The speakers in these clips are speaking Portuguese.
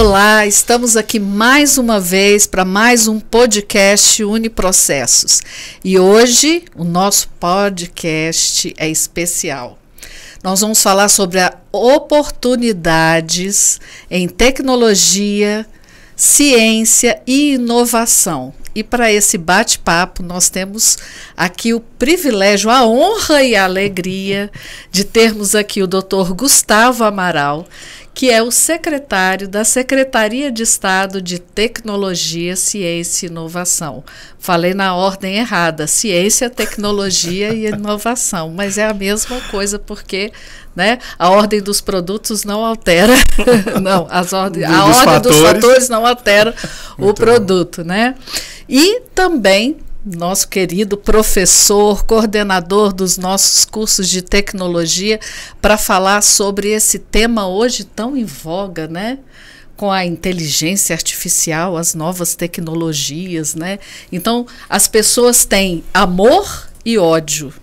Olá, estamos aqui mais uma vez para mais um podcast Uniprocessos. E hoje o nosso podcast é especial. Nós vamos falar sobre oportunidades em tecnologia, ciência e inovação. E para esse bate-papo, nós temos aqui o privilégio, a honra e a alegria de termos aqui o Dr. Gustavo Amaral, que é o secretário da Secretaria de Estado de Tecnologia, Ciência e Inovação. Falei na ordem errada, ciência, tecnologia e inovação, mas é a mesma coisa porque, né, a ordem dos produtos não altera, não, a ordem dos fatores não altera o produto, né? E também nosso querido professor, coordenador dos nossos cursos de tecnologia, para falar sobre esse tema hoje tão em voga, né? Com a inteligência artificial, as novas tecnologias, né? Então, as pessoas têm amor e ódio,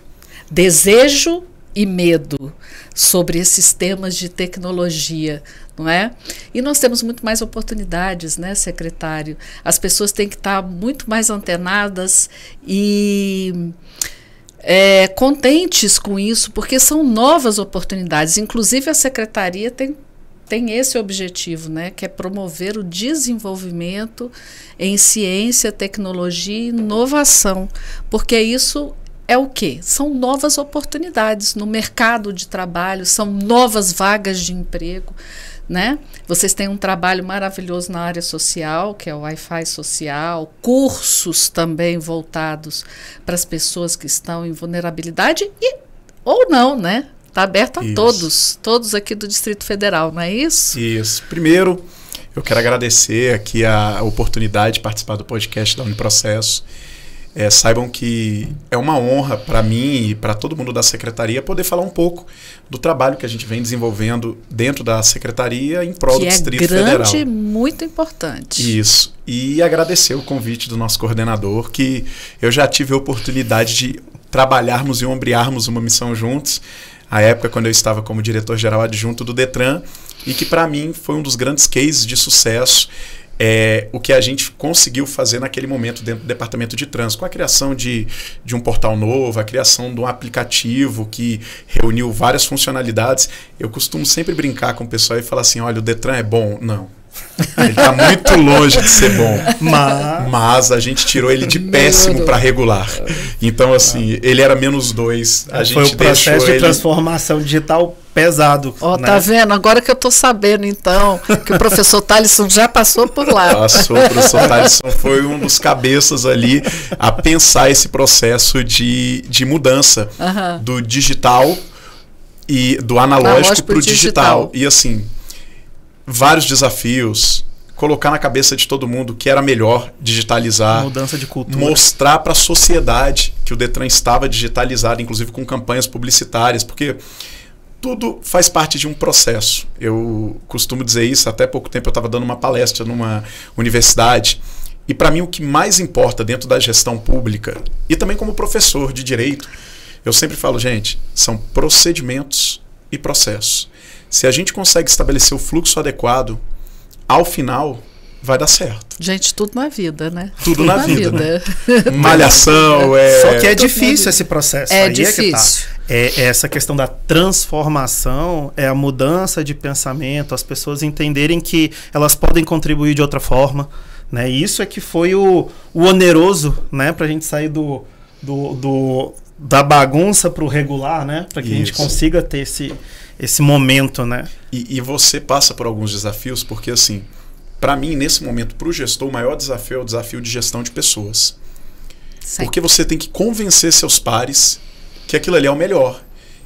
desejo e medo sobre esses temas de tecnologia, não é? E nós temos muito mais oportunidades, né, secretário? As pessoas têm que estar muito mais antenadas e contentes com isso, porque são novas oportunidades. Inclusive, a secretaria tem esse objetivo, né, que é promover o desenvolvimento em ciência, tecnologia e inovação, porque isso é o quê? São novas oportunidades no mercado de trabalho, são novas vagas de emprego, né? Vocês têm um trabalho maravilhoso na área social, que é o Wi-Fi social, cursos também voltados para as pessoas que estão em vulnerabilidade ou não, né? Está aberto a todos aqui do Distrito Federal, não é isso? Isso. Primeiro, eu quero agradecer aqui a oportunidade de participar do podcast da Uniprocesso. Saibam que é uma honra para mim e para todo mundo da Secretaria poder falar um pouco do trabalho que a gente vem desenvolvendo dentro da Secretaria em prol do Distrito Federal. Que é grande e muito importante. Isso. E agradecer o convite do nosso coordenador, que eu já tive a oportunidade de trabalharmos e ombrearmos uma missão juntos, à época quando eu estava como diretor-geral adjunto do Detran, e que para mim foi um dos grandes cases de sucesso. O que a gente conseguiu fazer naquele momento dentro do Departamento de Trânsito, com a criação de um portal novo, a criação de um aplicativo que reuniu várias funcionalidades. Eu costumo sempre brincar com o pessoal e falar assim, olha, o Detran é bom. Não. Ele está muito longe de ser bom, mas a gente tirou ele de péssimo para regular. Então, assim, ele era -2. A gente foi um processo de transformação digital pesado. Ó, né? Tá vendo? Agora que eu tô sabendo, então, que o professor Thalisson já passou por lá. Passou, o professor Thalisson foi um dos cabeças ali a pensar esse processo de mudança do digital e do analógico para o digital. E assim, vários desafios, colocar na cabeça de todo mundo que era melhor digitalizar, mudança de cultura, mostrar para a sociedade que o Detran estava digitalizado, inclusive com campanhas publicitárias, porque tudo faz parte de um processo. Eu costumo dizer isso, até pouco tempo eu estava dando uma palestra numa universidade, e para mim o que mais importa dentro da gestão pública, e também como professor de direito, eu sempre falo, gente, são procedimentos e processos. Se a gente consegue estabelecer o fluxo adequado, ao final vai dar certo. Gente, tudo na vida, né? Tudo na vida. Né? Malhação, Só que é difícil esse processo. É difícil. Essa questão da transformação, a mudança de pensamento, as pessoas entenderem que elas podem contribuir de outra forma, né? E isso é que foi o oneroso, né? Para a gente sair da bagunça para o regular, né? Para que a gente consiga ter esse momento, né? E você passa por alguns desafios, porque assim, para mim, nesse momento, para o gestor, o maior desafio é o desafio de gestão de pessoas. Sim. Porque você tem que convencer seus pares que aquilo ali é o melhor.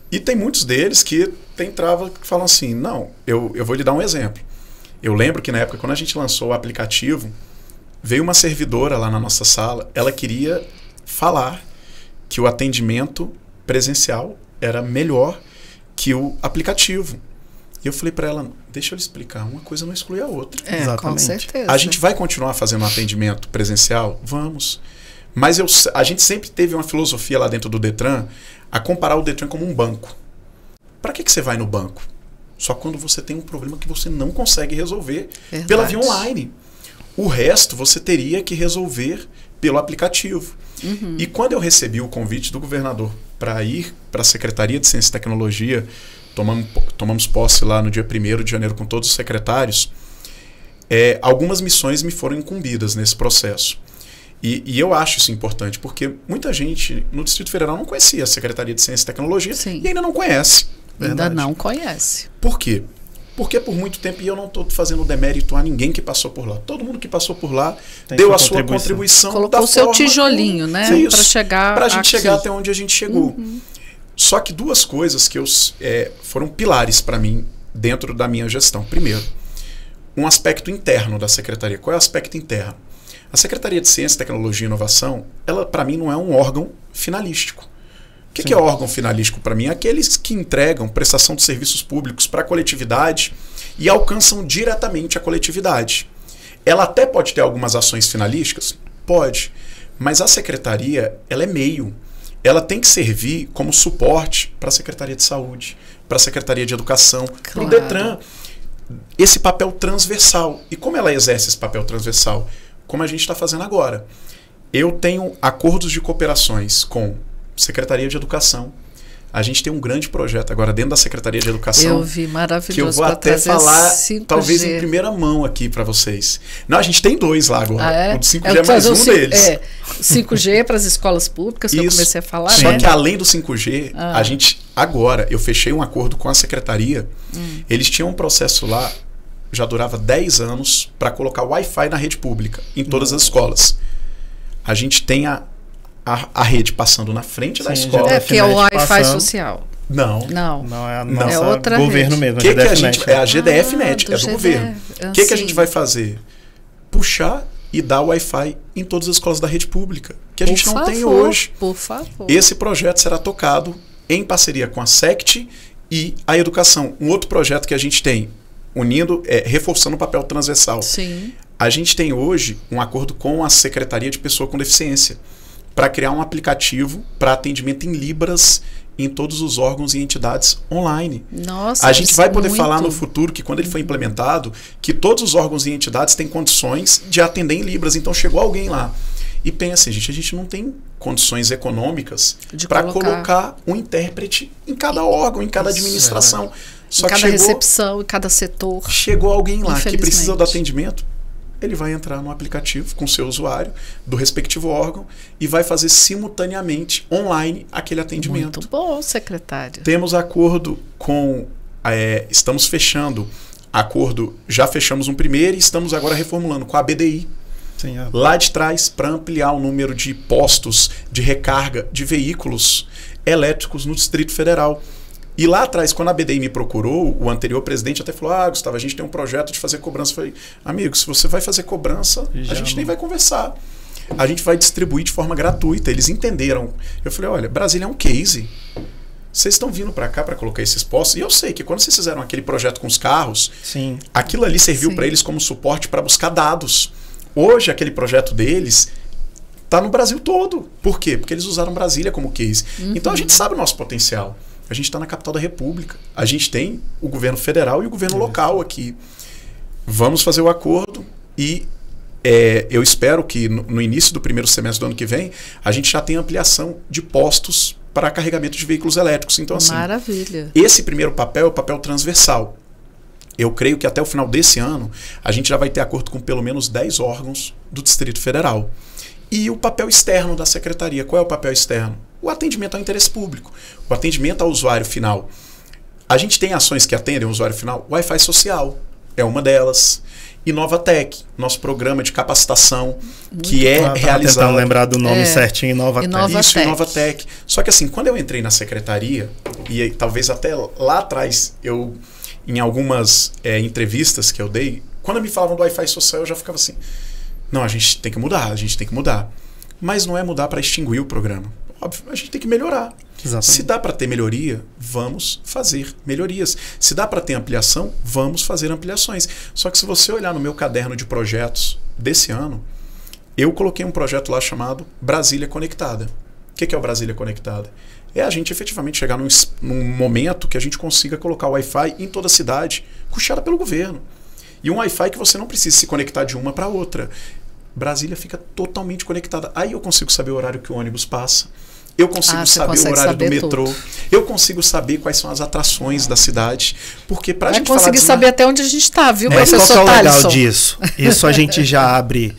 E tem muitos deles que tem trava que falam assim, não, eu vou lhe dar um exemplo. Eu lembro que na época, quando a gente lançou o aplicativo, veio uma servidora lá na nossa sala, ela queria falar que o atendimento presencial era melhor que o aplicativo. E eu falei para ela, deixa eu lhe explicar, uma coisa não exclui a outra. Exatamente. Com certeza. A gente vai continuar fazendo um atendimento presencial? Vamos. Mas a gente sempre teve uma filosofia lá dentro do Detran a comparar o Detran como um banco. Para que você vai no banco? Só quando você tem um problema que você não consegue resolver Verdade. pela via online. O resto você teria que resolver pelo aplicativo. E quando eu recebi o convite do governador para ir para a Secretaria de Ciência e Tecnologia, tomamos posse lá no dia 1º de janeiro com todos os secretários, algumas missões me foram incumbidas nesse processo. E eu acho isso importante, porque muita gente no Distrito Federal não conhecia a Secretaria de Ciência e Tecnologia. Sim. E ainda não conhece. Ainda não conhece. Por quê? Porque por muito tempo, e eu não estou fazendo demérito a ninguém que passou por lá. Todo mundo que passou por lá deu a sua contribuição. Colocou o seu tijolinho, né? Para chegar para a gente chegar até onde a gente chegou. Só que duas coisas que foram pilares para mim dentro da minha gestão. Primeiro, um aspecto interno da secretaria. Qual é o aspecto interno? A Secretaria de Ciência, Tecnologia e Inovação, ela para mim não é um órgão finalístico. O que é órgão finalístico para mim? Aqueles que entregam prestação de serviços públicos para a coletividade e alcançam diretamente a coletividade. Ela até pode ter algumas ações finalísticas? Pode. Mas a secretaria, ela é meio. Ela tem que servir como suporte para a Secretaria de Saúde, para a Secretaria de Educação, para o Detran. Esse papel transversal. E como ela exerce esse papel transversal? Como a gente está fazendo agora. Eu tenho acordos de cooperações com Secretaria de Educação. A gente tem um grande projeto agora dentro da Secretaria de Educação. Eu vi, maravilhoso. Que eu vou até falar, 5G. Talvez em primeira mão aqui para vocês. Não, a gente tem 2 lá agora. O de 5G é mais um deles. 5G para as escolas públicas, que eu comecei a falar. Só que além do 5G, a gente, agora, eu fechei um acordo com a Secretaria. Eles tinham um processo lá, já durava 10 anos, para colocar Wi-Fi na rede pública, em todas as escolas. A gente tem a rede passando na frente da escola. Que é o Wi-Fi social. Não. Não, é a nossa outra governo rede. mesmo. É a GDF-NET, é do governo. O que a gente vai fazer? Puxar e dar Wi-Fi em todas as escolas da rede pública, que a gente não tem hoje. Por favor. Esse projeto será tocado em parceria com a SECT e a Educação. Um outro projeto que a gente tem, unindo, reforçando o papel transversal. Sim. A gente tem hoje um acordo com a Secretaria de Pessoa com Deficiência para criar um aplicativo para atendimento em Libras em todos os órgãos e entidades online. Nossa, a gente vai poder falar no futuro que quando ele for implementado, que todos os órgãos e entidades têm condições de atender em Libras. Então chegou alguém lá e pensa, a gente não tem condições econômicas para colocar um intérprete em cada órgão, em cada administração. Só em cada recepção, em cada setor. Chegou alguém lá que precisa do atendimento, ele vai entrar no aplicativo com o seu usuário do respectivo órgão e vai fazer simultaneamente online aquele atendimento. Muito bom, secretário. Temos acordo com... estamos fechando acordo, já fechamos um primeiro e estamos agora reformulando com a BDI. Sim, lá de trás, para ampliar o número de postos de recarga de veículos elétricos no Distrito Federal. E lá atrás, quando a BDI me procurou, o anterior presidente até falou, Gustavo, a gente tem um projeto de fazer cobrança. Eu falei, amigo, se você vai fazer cobrança, a gente nem vai conversar. A gente vai distribuir de forma gratuita. Eles entenderam. Eu falei, olha, Brasília é um case. Vocês estão vindo para cá para colocar esses postos. E eu sei que quando vocês fizeram aquele projeto com os carros, sim, aquilo ali serviu para eles como suporte para buscar dados. Hoje, aquele projeto deles está no Brasil todo. Por quê? Porque eles usaram Brasília como case. Então, a gente sabe o nosso potencial. A gente está na capital da República. A gente tem o governo federal e o governo local aqui. Vamos fazer o acordo e eu espero que no início do primeiro semestre do ano que vem a gente já tenha ampliação de postos para carregamento de veículos elétricos. Então, assim, maravilha. Esse primeiro papel é o papel transversal. Eu creio que até o final desse ano a gente já vai ter acordo com pelo menos 10 órgãos do Distrito Federal. E o papel externo da secretaria. Qual é o papel externo? O atendimento ao interesse público, o atendimento ao usuário final. A gente tem ações que atendem o usuário final. Wi-Fi social é uma delas. Inovatec, nosso programa de capacitação, que é realizado... Tentando lembrar do nome certinho, Inovatec. Isso, Inovatec. Só que assim, quando eu entrei na secretaria, e talvez até lá atrás, em algumas entrevistas que eu dei, quando me falavam do Wi-Fi social, eu já ficava assim, não, a gente tem que mudar. Mas não é mudar para extinguir o programa. Óbvio, a gente tem que melhorar. Exatamente. Se dá para ter melhoria, vamos fazer melhorias. Se dá para ter ampliação, vamos fazer ampliações. Só que se você olhar no meu caderno de projetos desse ano, eu coloquei um projeto lá chamado Brasília Conectada. O que é o Brasília Conectada? É a gente efetivamente chegar num momento que a gente consiga colocar o Wi-Fi em toda a cidade, custeada pelo governo. E um Wi-Fi que você não precisa se conectar de uma para outra. Brasília fica totalmente conectada. Aí eu consigo saber o horário que o ônibus passa. Eu consigo saber o horário do metrô. Tudo. Eu consigo saber quais são as atrações da cidade. Porque pra gente conseguir saber até onde a gente está, viu, professor Qual que é o legal Thaleson? disso? Isso a gente já abre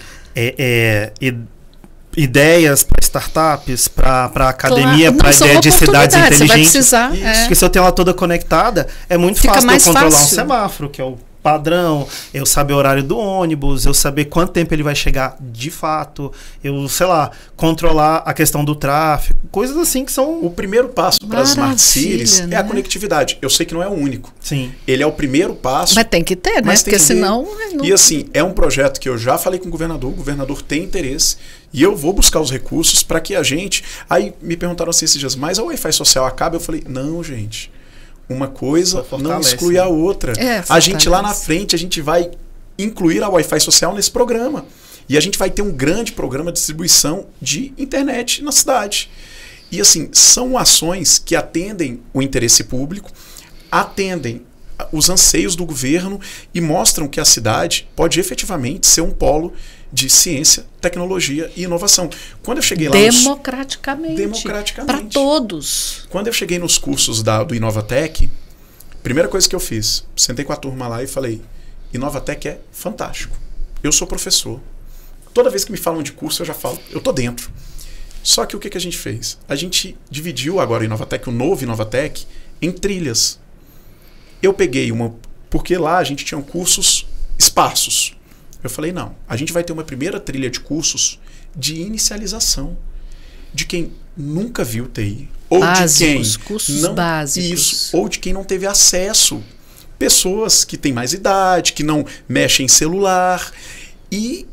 ideias para startups, para academia, para ideia de cidades inteligentes. Você vai precisar, Porque se eu tenho ela toda conectada, é muito fácil eu controlar um semáforo, que é o padrão, eu saber o horário do ônibus, eu saber quanto tempo ele vai chegar de fato, eu, sei lá, controlar a questão do tráfego, coisas assim que são... O primeiro passo para as Smart Cities é a conectividade. Eu sei que não é o único. Sim. Ele é o primeiro passo. Mas tem que ter, né? Porque senão... Não... E assim, é um projeto que eu já falei com o governador tem interesse, e eu vou buscar os recursos para que a gente... Aí me perguntaram assim esses dias, mas a Wi-Fi social acaba? Eu falei, não, gente... Uma coisa não exclui a outra. A gente lá na frente, a gente vai incluir a Wi-Fi social nesse programa. E a gente vai ter um grande programa de distribuição de internet na cidade. E assim, são ações que atendem o interesse público, atendem os anseios do governo e mostram que a cidade pode efetivamente ser um polo de ciência, tecnologia e inovação. Quando eu cheguei lá democraticamente. Para todos. Quando eu cheguei nos cursos do Inovatec, primeira coisa que eu fiz, sentei com a turma lá e falei, Inovatec é fantástico. Eu sou professor. Toda vez que me falam de curso, eu já falo, eu tô dentro. Só que o que a gente fez? A gente dividiu agora o Inovatec, o novo Inovatec, em trilhas. Eu peguei porque lá a gente tinha cursos esparsos. Eu falei, não, a gente vai ter uma primeira trilha de cursos de inicialização de quem nunca viu TI. Ou básicos, de quem cursos não, básicos. Isso, ou de quem não teve acesso. Pessoas que têm mais idade, que não mexem em celular. E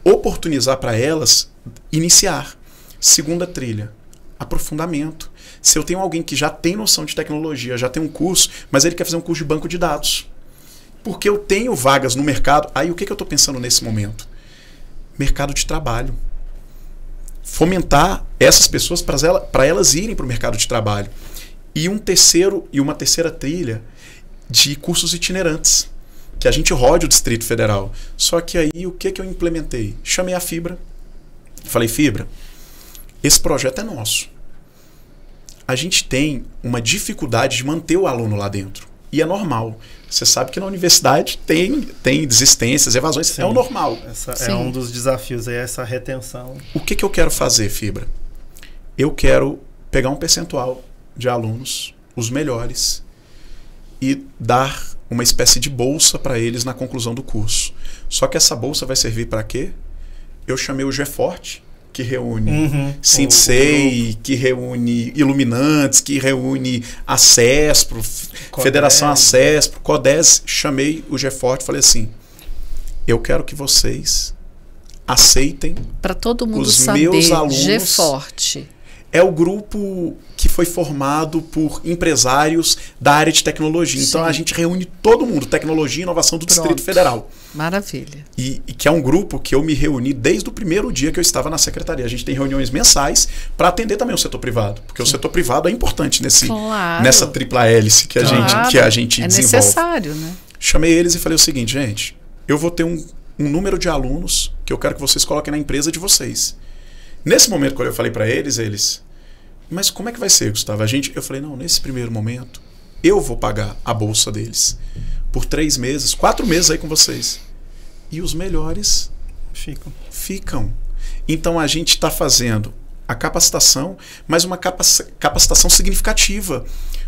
oportunizar para elas iniciar. Segunda trilha, aprofundamento. Se eu tenho alguém que já tem noção de tecnologia, já tem um curso, mas ele quer fazer um curso de banco de dados. Porque eu tenho vagas no mercado. Aí o que eu estou pensando nesse momento? Mercado de trabalho. Fomentar essas pessoas para elas irem para o mercado de trabalho. E uma terceira trilha de cursos itinerantes. Que a gente rode o Distrito Federal. Só que aí o que eu implementei? Chamei a Fibra. Falei, Fibra, esse projeto é nosso. A gente tem uma dificuldade de manter o aluno lá dentro. E é normal. Você sabe que na universidade tem desistências, evasões. Sim, é o normal. É um dos desafios, essa retenção. O que eu quero fazer, Fibra? Eu quero pegar um percentual de alunos, os melhores, e dar uma espécie de bolsa para eles na conclusão do curso. Só que essa bolsa vai servir para quê? Eu chamei o GeForte, que reúne Sintei, que reúne Iluminantes, que reúne a CESPRO, Federação ACESPRO, CODES. Chamei o GeForte e falei assim, eu quero que vocês aceitem para todo mundo os saber, meus alunos. GeForte é o grupo que foi formado por empresários da área de tecnologia. Então a gente reúne todo mundo, tecnologia e inovação do Distrito Federal. Maravilha. E que é um grupo que eu me reuni desde o primeiro dia que eu estava na secretaria. A gente tem reuniões mensais para atender também o setor privado, porque o setor privado é importante nessa tripla hélice que a gente desenvolve. É necessário, né? Chamei eles e falei o seguinte, gente, eu vou ter um número de alunos que eu quero que vocês coloquem na empresa de vocês. Nesse momento, quando eu falei para eles, mas como é que vai ser, Gustavo? Eu falei, não, nesse primeiro momento, eu vou pagar a bolsa deles por 3 meses, 4 meses aí com vocês. E os melhores ficam. Então a gente está fazendo a capacitação, mas uma capacitação significativa.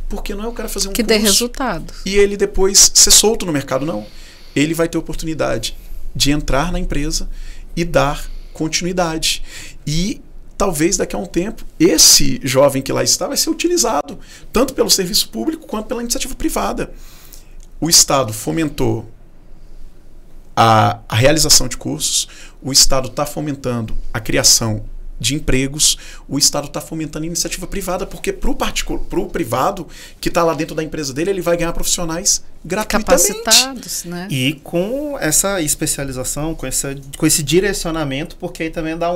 Porque não é o cara fazer um curso que dê resultado e ele depois ser solto no mercado, não. Ele vai ter oportunidade de entrar na empresa e dar continuidade. E talvez daqui a um tempo esse jovem que lá está vai ser utilizado tanto pelo serviço público quanto pela iniciativa privada. O Estado fomentou a realização de cursos, o Estado está fomentando a criação de empregos, o Estado está fomentando a iniciativa privada, porque para o privado que está lá dentro da empresa dele, ele vai ganhar profissionais gratuitamente. Capacitados, né? E com essa especialização, com esse direcionamento, porque aí também dá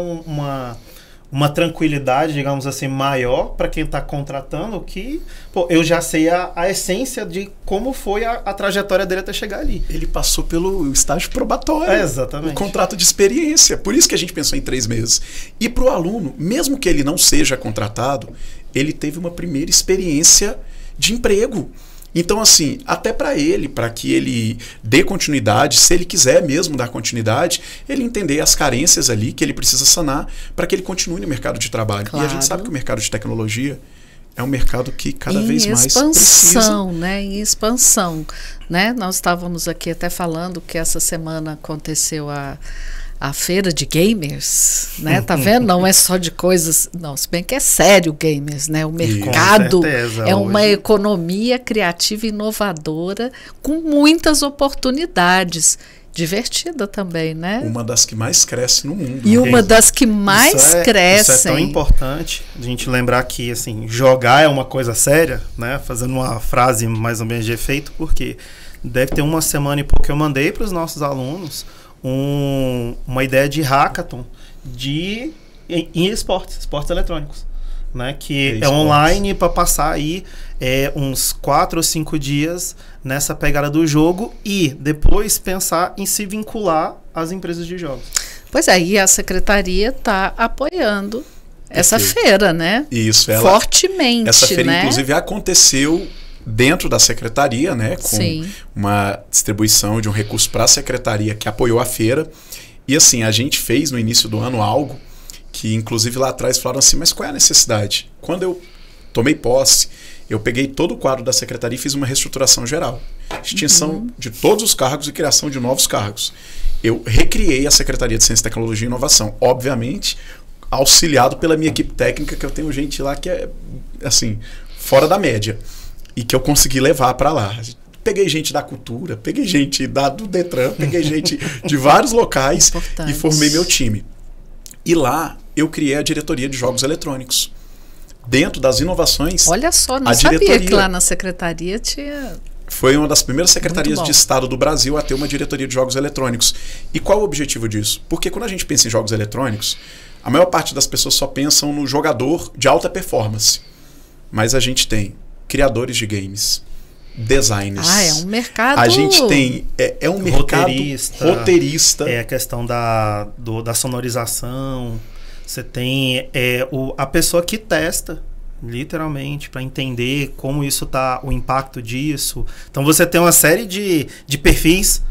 uma tranquilidade, digamos assim, maior para quem está contratando, que pô, eu já sei a essência de como foi a trajetória dele até chegar ali. Ele passou pelo estágio probatório. Exatamente. O contrato de experiência. Por isso que a gente pensou em 3 meses. E para o aluno, mesmo que ele não seja contratado, ele teve uma primeira experiência de emprego. Então, assim, até para ele, para que ele dê continuidade, se ele quiser mesmo dar continuidade, ele entender as carências ali que ele precisa sanar para que ele continue no mercado de trabalho. Claro. E a gente sabe que o mercado de tecnologia é um mercado que cada vez mais precisa. Expansão, né? Em expansão, né? Nós estávamos aqui até falando que essa semana aconteceu a feira de gamers, né? Tá vendo? Não é só de coisas... Não, se bem que é sério gamers, né? O mercado é uma economia criativa e inovadora com muitas oportunidades. Divertida também, né? Uma das que mais cresce no mundo. E uma das que mais crescem. Isso é tão importante a gente lembrar que, assim, jogar é uma coisa séria, né? Fazendo uma frase mais ou menos de efeito, porque deve ter uma semana e pouco que eu mandei para os nossos alunos uma ideia de hackathon em esportes eletrônicos, né? Que é online para passar aí uns 4 ou 5 dias nessa pegada do jogo e depois pensar em se vincular às empresas de jogos. Pois é, e a secretaria está apoiando essa feira, né? Isso, fortemente. Essa feira, né? Inclusive, aconteceu dentro da secretaria, né, com uma distribuição de um recurso para a secretaria que apoiou a feira. E assim, a gente fez no início do ano algo que, inclusive, lá atrás falaram assim, mas qual é a necessidade? Quando eu tomei posse, eu peguei todo o quadro da secretaria e fiz uma reestruturação geral. Extinção de todos os cargos e criação de novos cargos. Eu recriei a Secretaria de Ciência, Tecnologia e Inovação. Obviamente, auxiliado pela minha equipe técnica, que eu tenho gente lá que é, assim, fora da média. E que eu consegui levar para lá. Peguei gente da cultura, peguei gente do Detran, peguei gente de vários locais e formei meu time. E lá eu criei a diretoria de jogos eletrônicos. Dentro das inovações... Olha só, não sabia que lá na secretaria tinha... Foi uma das primeiras secretarias de Estado do Brasil a ter uma diretoria de jogos eletrônicos. E qual o objetivo disso? Porque quando a gente pensa em jogos eletrônicos, a maior parte das pessoas só pensam no jogador de alta performance. Mas a gente tem criadores de games, designers. É um mercado... A gente tem... É um mercado roteirista. É a questão da sonorização. Você tem a pessoa que testa, literalmente, para entender como isso tá, o impacto disso. Então você tem uma série de perfis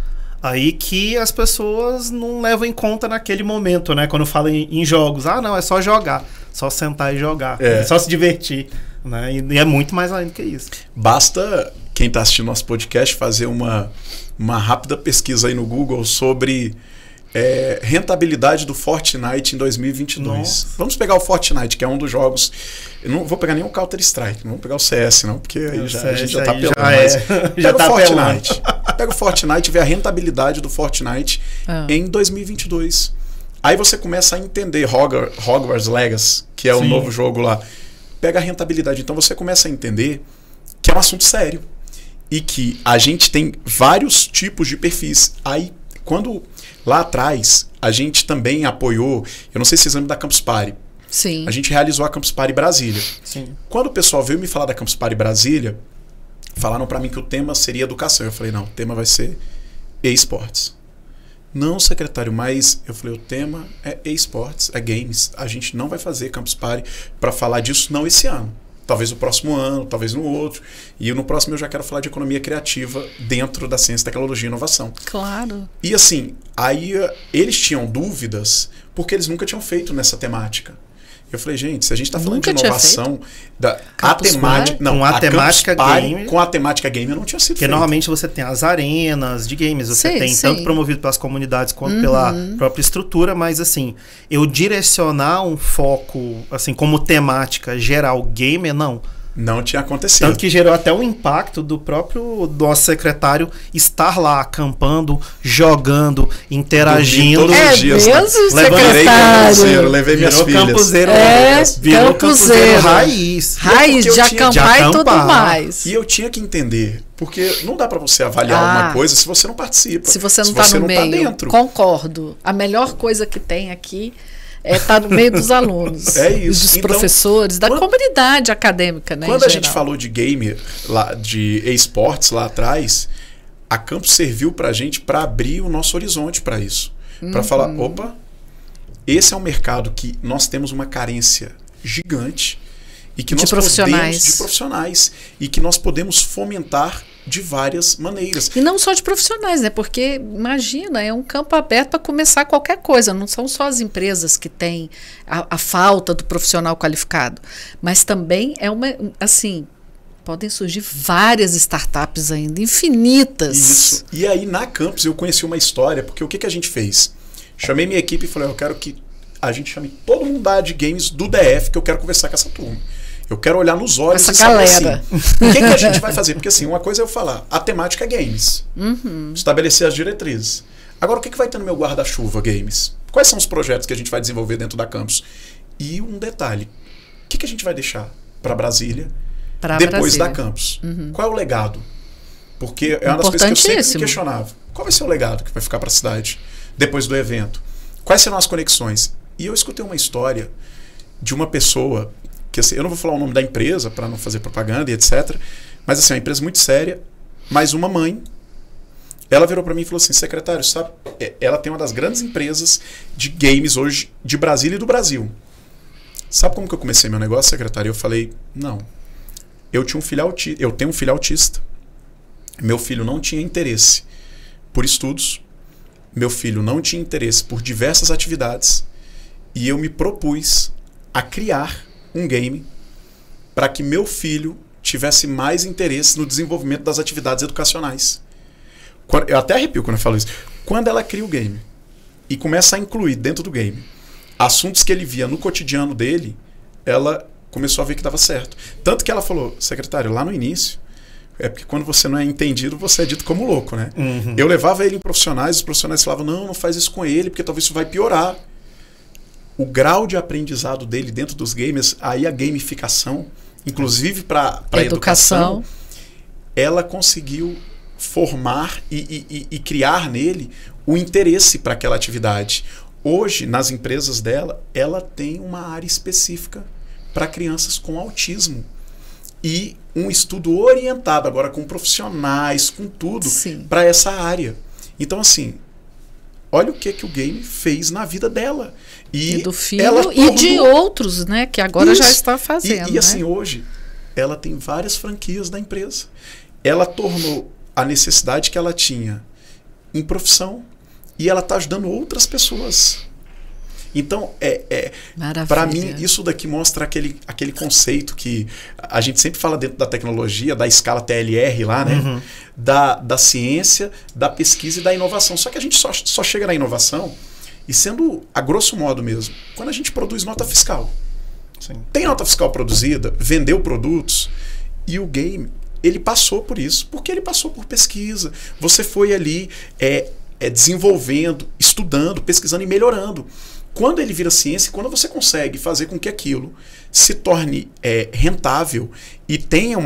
aí que as pessoas não levam em conta naquele momento, né? Quando falam em jogos. Não, é só jogar. Só sentar e jogar. É só se divertir. Né? E é muito mais além do que isso. Basta quem está assistindo nosso podcast fazer uma rápida pesquisa aí no Google sobre rentabilidade do Fortnite em 2022. Nossa. Vamos pegar o Fortnite, que é um dos jogos... Eu não vou pegar nem o Counter-Strike, não vou pegar o CS, não, porque aí a gente já está pelando. Pega o Fortnite. Pega o Fortnite e vê a rentabilidade do Fortnite em 2022. Aí você começa a entender Hogwarts Legacy, que é o novo jogo lá. Pega a rentabilidade. Então você começa a entender que é um assunto sério. E que a gente tem vários tipos de perfis. Aí, quando lá atrás, a gente também apoiou, eu não sei se vocês lembram da Campus Party. Sim. A gente realizou a Campus Party Brasília. Sim. Quando o pessoal veio me falar da Campus Party Brasília, falaram para mim que o tema seria educação. Eu falei, não, o tema vai ser esportes. Não, secretário, mas eu falei, o tema é esportes, é games. A gente não vai fazer Campus Party para falar disso não esse ano. Talvez no próximo ano, talvez no outro. E no próximo eu já quero falar de economia criativa dentro da ciência, tecnologia e inovação. Claro. E assim, aí eles tinham dúvidas porque eles nunca tinham feito nessa temática. Eu falei, gente, se a gente está falando de inovação, a temática game, com a temática game não tinha sido feito. Porque normalmente você tem as arenas de games, você tem tanto promovido pelas comunidades quanto pela própria estrutura, mas assim, eu direcionar um foco, assim, como temática geral gamer, não tinha acontecido. Tanto que gerou até o impacto do próprio nosso secretário estar lá acampando, jogando, interagindo. Todos os dias, mesmo, secretário? Levei minhas filhas. Virou campuseiro raiz. Raiz de acampar e tudo mais. E eu tinha que entender, porque não dá para você avaliar uma coisa se você não participa. Se você não está no meio. Dentro. Concordo. A melhor coisa que tem aqui tá no meio dos alunos. É isso. Dos então, professores, da comunidade acadêmica, né? Quando a gente falou de gamer, de esportes lá atrás, a Campus serviu para a gente para abrir o nosso horizonte para isso. Para falar, opa, esse é um mercado que nós temos uma carência gigante e que nós podemos, de profissionais, e que nós podemos fomentar de várias maneiras. E não só de profissionais, né? Porque, imagina, é um campo aberto para começar qualquer coisa. Não são só as empresas que têm a falta do profissional qualificado. Mas também é uma, assim, podem surgir várias startups ainda, infinitas. Isso. E aí, na Campus, eu conheci uma história, porque o que a gente fez? Chamei minha equipe e falei, eu quero que a gente chame todo mundo da área de games do DF, que eu quero conversar com essa turma. Eu quero olhar nos olhos essa e saber galera. Assim, o que a gente vai fazer? Porque assim, uma coisa é eu falar, a temática é games. Estabelecer as diretrizes. Agora, o que vai ter no meu guarda-chuva games? Quais são os projetos que a gente vai desenvolver dentro da Campus? E um detalhe, o que a gente vai deixar para Brasília depois da Campus? Qual é o legado? Porque é uma das coisas que eu sempre me questionava. Qual vai ser o legado que vai ficar para a cidade depois do evento? Quais serão as conexões? E eu escutei uma história de uma pessoa que, assim, eu não vou falar o nome da empresa para não fazer propaganda e etc. Mas assim, é uma empresa muito séria, mas uma mãe, ela virou para mim e falou assim, secretário, sabe, ela tem uma das grandes empresas de games hoje de Brasília e do Brasil. Sabe como que eu comecei meu negócio, secretário? Eu falei, não, eu tenho um filho autista. Meu filho não tinha interesse por estudos, meu filho não tinha interesse por diversas atividades, e eu me propus a criar um game para que meu filho tivesse mais interesse no desenvolvimento das atividades educacionais. Eu até arrepio quando eu falo isso. Quando ela cria o game e começa a incluir dentro do game assuntos que ele via no cotidiano dele, ela começou a ver que dava certo. Tanto que ela falou, secretário, lá no início, é porque quando você não é entendido, você é dito como louco, né? Eu levava ele em profissionais, os profissionais falavam, não faz isso com ele, porque talvez isso vai piorar. O grau de aprendizado dele dentro dos games, aí a gamificação, inclusive para a educação, ela conseguiu formar e criar nele o interesse para aquela atividade. Hoje, nas empresas dela, ela tem uma área específica para crianças com autismo. E um estudo orientado agora com profissionais, com tudo, para essa área. Então, assim, olha o que o game fez na vida dela. E do filho e de outros, né? Que agora já está fazendo. E assim, hoje, ela tem várias franquias da empresa. Ela tornou a necessidade que ela tinha em profissão e ela está ajudando outras pessoas. Então, para mim, isso daqui mostra aquele conceito que a gente sempre fala dentro da tecnologia, da escala TLR lá, né? Da ciência, da pesquisa e da inovação. Só que a gente só chega na inovação e sendo, a grosso modo mesmo, quando a gente produz nota fiscal. Tem nota fiscal produzida, vendeu produtos, e o game, ele passou por isso, porque ele passou por pesquisa. Você foi ali desenvolvendo, estudando, pesquisando e melhorando. Quando ele vira ciência, quando você consegue fazer com que aquilo se torne rentável e tenha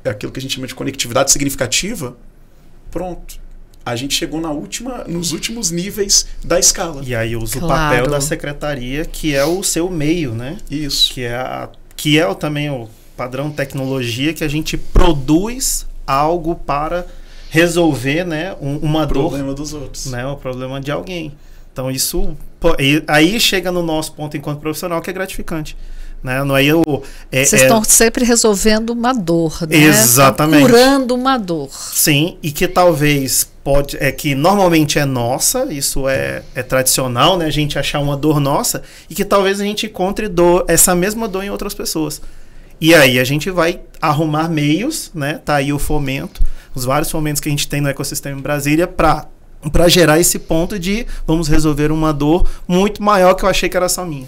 aquilo que a gente chama de conectividade significativa, pronto. A gente chegou nos últimos níveis da escala. E aí usa o papel da secretaria, que é o seu meio, né? Isso. Que é também o padrão tecnologia, que a gente produz algo para resolver, né, uma dor. O problema dos outros. Né, o problema de alguém. Então isso... aí chega no nosso ponto enquanto profissional, que é gratificante. Né? Não é vocês estão sempre resolvendo uma dor, né? Exatamente. Curando uma dor. Sim, e que talvez que normalmente é nossa, isso é tradicional, né? A gente achar uma dor nossa, e que talvez a gente encontre essa mesma dor em outras pessoas. E aí a gente vai arrumar meios, né? Tá aí o fomento, os vários fomentos que a gente tem no ecossistema em Brasília para gerar esse ponto de vamos resolver uma dor muito maior que eu achei que era só minha.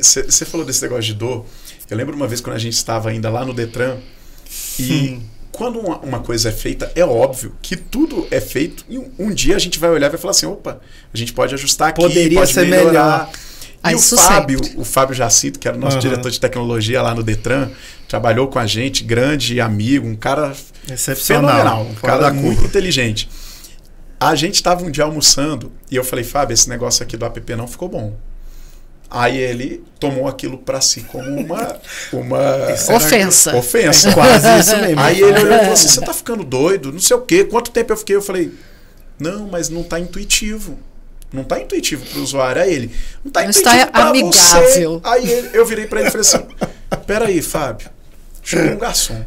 Você falou desse negócio de dor. Eu lembro uma vez quando a gente estava ainda lá no Detran, e quando uma coisa é feita, é óbvio que tudo é feito, e um dia a gente vai olhar e vai falar assim, opa, a gente pode ajustar aqui, poderia ser melhor. E o Fábio Jacinto, que era o nosso diretor de tecnologia lá no Detran, trabalhou com a gente, grande amigo, um cara fenomenal, um cara muito inteligente. A gente estava um dia almoçando e eu falei, Fábio, esse negócio aqui do app não ficou bom. Aí ele tomou aquilo para si como uma ofensa. Ofensa. Quase isso mesmo. Aí ele olhou e falou assim, você tá ficando doido? Não sei o quê. Quanto tempo eu fiquei? Eu falei, não, mas não tá intuitivo. Não tá intuitivo pro usuário. Aí ele, não tá intuitivo pra amigável. você. Aí eu virei para ele e falei assim, peraí, Fábio. Chegou um garçom.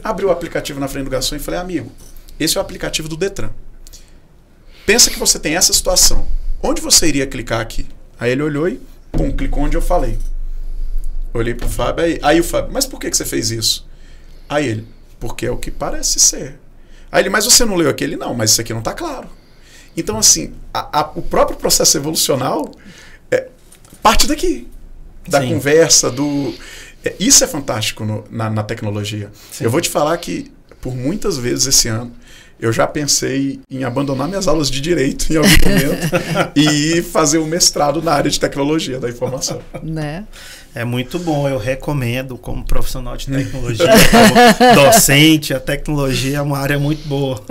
Abriu o aplicativo na frente do garçom e falei, amigo, esse é o aplicativo do Detran. Pensa que você tem essa situação. Onde você iria clicar aqui? Aí ele olhou e, pum, clicou onde eu falei. Olhei pro Fábio, aí o Fábio, mas por que você fez isso? Aí ele, porque é o que parece ser. Aí ele, mas você não leu aquele? Não, mas isso aqui não tá claro. Então, assim, o próprio processo evolucional parte daqui. Da Sim. conversa, isso é fantástico na tecnologia. Sim. Eu vou te falar que, por muitas vezes esse ano, eu já pensei em abandonar minhas aulas de direito em algum momento e fazer um mestrado na área de tecnologia da informação. Né? É muito bom, eu recomendo como profissional de tecnologia, como docente, a tecnologia é uma área muito boa.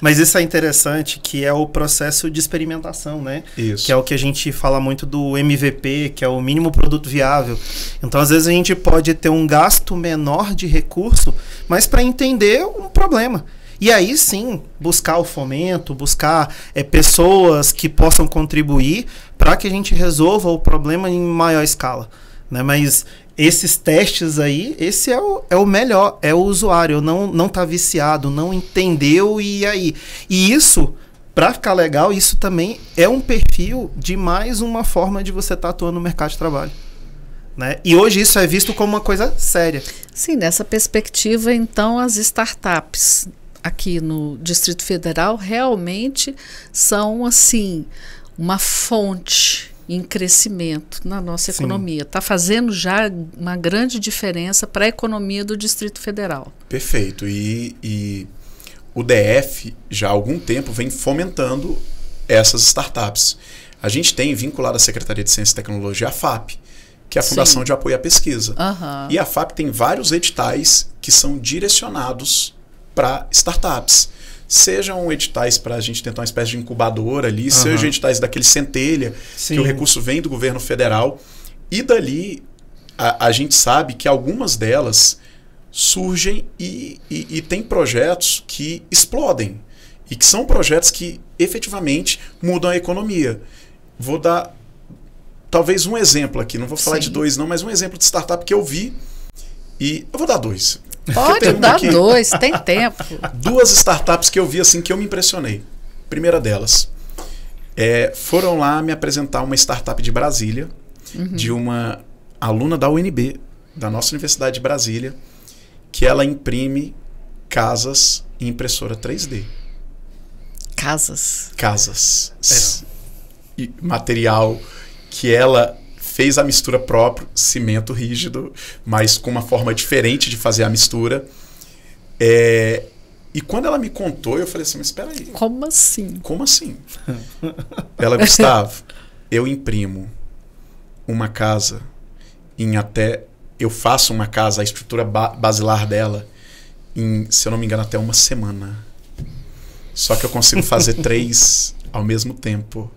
Mas isso é interessante, que é o processo de experimentação, né? Isso. Que é o que a gente fala muito do MVP, que é o mínimo produto viável. Então, às vezes, a gente pode ter um gasto menor de recurso, mas para entender um problema. E aí sim, buscar o fomento, buscar pessoas que possam contribuir para que a gente resolva o problema em maior escala. Né? Mas esses testes aí, esse é o melhor, é o usuário, não tá viciado, não entendeu e aí. E isso, para ficar legal, isso também é um perfil de mais uma forma de você estar atuando no mercado de trabalho. Né? E hoje isso é visto como uma coisa séria. Sim, nessa perspectiva, então, as startups aqui no Distrito Federal realmente são, assim, uma fonte em crescimento na nossa economia. Está fazendo já uma grande diferença para a economia do Distrito Federal. Perfeito. E o DF já há algum tempo vem fomentando essas startups. A gente tem vinculado à Secretaria de Ciência e Tecnologia a FAP, que é a Fundação de Apoio à Pesquisa. E a FAP tem vários editais que são direcionados para startups. Sejam editais para a gente tentar uma espécie de incubadora ali, sejam editais daquele Centelha, que o recurso vem do governo federal. E dali a gente sabe que algumas delas surgem e tem projetos que explodem. E que são projetos que efetivamente mudam a economia. Vou dar talvez um exemplo aqui, não vou falar de dois não, mas um exemplo de startup que eu vi. E eu vou dar dois. Pode dar dois, tem tempo. Duas startups que eu vi assim que eu me impressionei. Primeira delas, foram lá me apresentar uma startup de Brasília, de uma aluna da UNB, da nossa Universidade de Brasília, que ela imprime casas em impressora 3D. Casas. E material que ela fez a mistura própria, cimento rígido, mas com uma forma diferente de fazer a mistura. E quando ela me contou, eu falei assim, mas espera aí. Como assim? Como assim? Ela, Gustavo, eu imprimo uma casa eu faço uma casa, a estrutura basilar dela, em, se eu não me engano, até uma semana. Só que eu consigo fazer 3 ao mesmo tempo.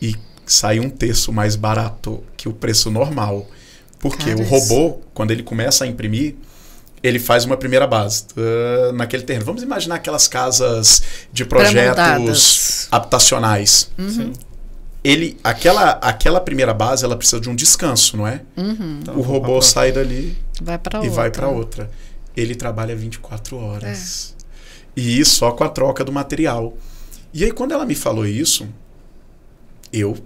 E sai um terço mais barato que o preço normal. Porque o robô, quando ele começa a imprimir, ele faz uma primeira base naquele terreno. Vamos imaginar aquelas casas de projetos habitacionais. Aquela primeira base, ela precisa de um descanso, não é? Então, o robô sai dali e vai para outra. Ele trabalha 24 horas. E isso só com a troca do material. E aí, quando ela me falou isso, eu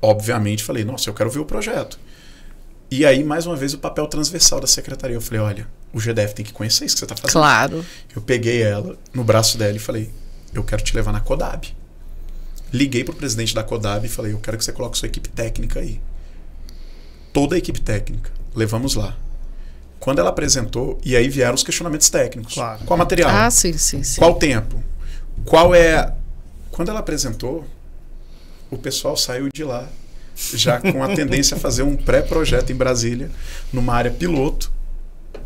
obviamente falei, nossa, eu quero ver o projeto. E aí, mais uma vez, o papel transversal da secretaria. Eu falei, olha, o GDF tem que conhecer isso que você está fazendo. Claro. Eu peguei ela no braço dela e falei, eu quero te levar na CODAB. Liguei para o presidente da CODAB e falei, eu quero que você coloque sua equipe técnica aí. Toda a equipe técnica. Levamos lá. Quando ela apresentou, e aí vieram os questionamentos técnicos. Claro. Qual material? Sim. Qual tempo? Quando ela apresentou, o pessoal saiu de lá já com a tendência a fazer um pré-projeto em Brasília, numa área piloto,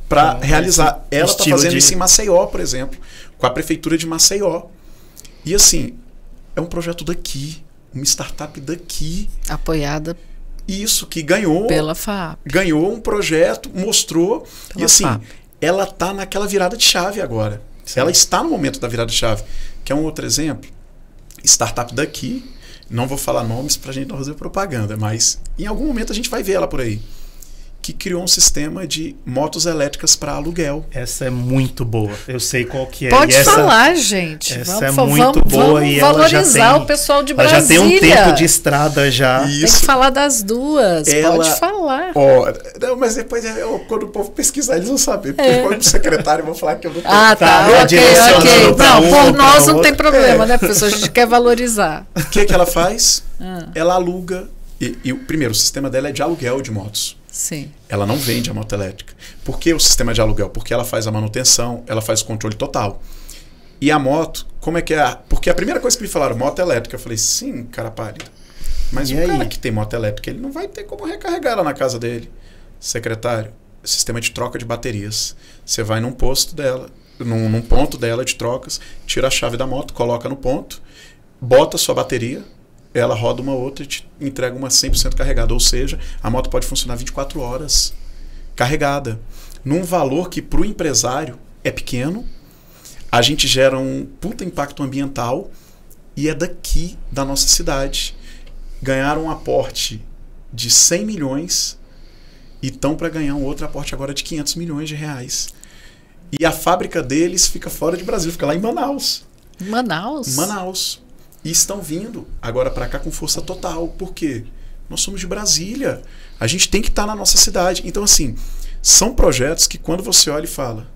para realizar. Ela está fazendo isso em Maceió, por exemplo, com a prefeitura de Maceió. E assim, é um projeto daqui, uma startup daqui. Apoiada Isso, que ganhou. pela FAAP. Ganhou um projeto, mostrou. Pela e assim, FAAP. ela está naquela virada de chave agora. Ela está no momento da virada de chave. Quer um outro exemplo? Startup daqui, não vou falar nomes para a gente não fazer propaganda, mas em algum momento a gente vai ver ela por aí, que criou um sistema de motos elétricas para aluguel. Essa é muito boa. Eu sei qual que é. Pode E essa, falar, gente. Essa Vamos, é muito boa vamos e ela já valorizar tem, o pessoal de ela Brasília. já tem um tempo de estrada já. Tem que falar das duas. Ela- Pode falar. Não, mas depois, quando o povo pesquisar, eles vão saber. Porque quando o secretário, eu vou falar que eu não tenho. Ah, tá. Tá, Ok, direcionando ok. pra Não, um por ou pra nós não outro. tem problema, né, professor? A gente quer valorizar. O que ela faz? Ela aluga. E primeiro, o sistema dela é de aluguel de motos. Sim. Ela não vende a moto elétrica. Por que o sistema de aluguel? Porque ela faz a manutenção, ela faz o controle total. E a moto, como é que é? Porque a primeira coisa que me falaram, moto elétrica, eu falei, sim, cara pálido. Mas E o aí? cara que tem moto elétrica, ele não vai ter como recarregar ela na casa dele. Secretário, sistema de troca de baterias. Você vai num posto dela, num ponto dela de trocas, tira a chave da moto, coloca no ponto, bota a sua bateria, ela roda uma outra e te entrega uma 100% carregada. Ou seja, a moto pode funcionar 24 horas carregada. Num valor que para o empresário é pequeno, a gente gera um puta impacto ambiental e é daqui da nossa cidade. Ganharam um aporte de 100 milhões e estão para ganhar um outro aporte agora de 500 milhões de reais. E a fábrica deles fica fora de Brasília, fica lá em Manaus. Manaus? Manaus. E estão vindo agora para cá com força total. Por quê? Nós somos de Brasília. A gente tem que estar na nossa cidade. Então, assim, são projetos que quando você olha e fala,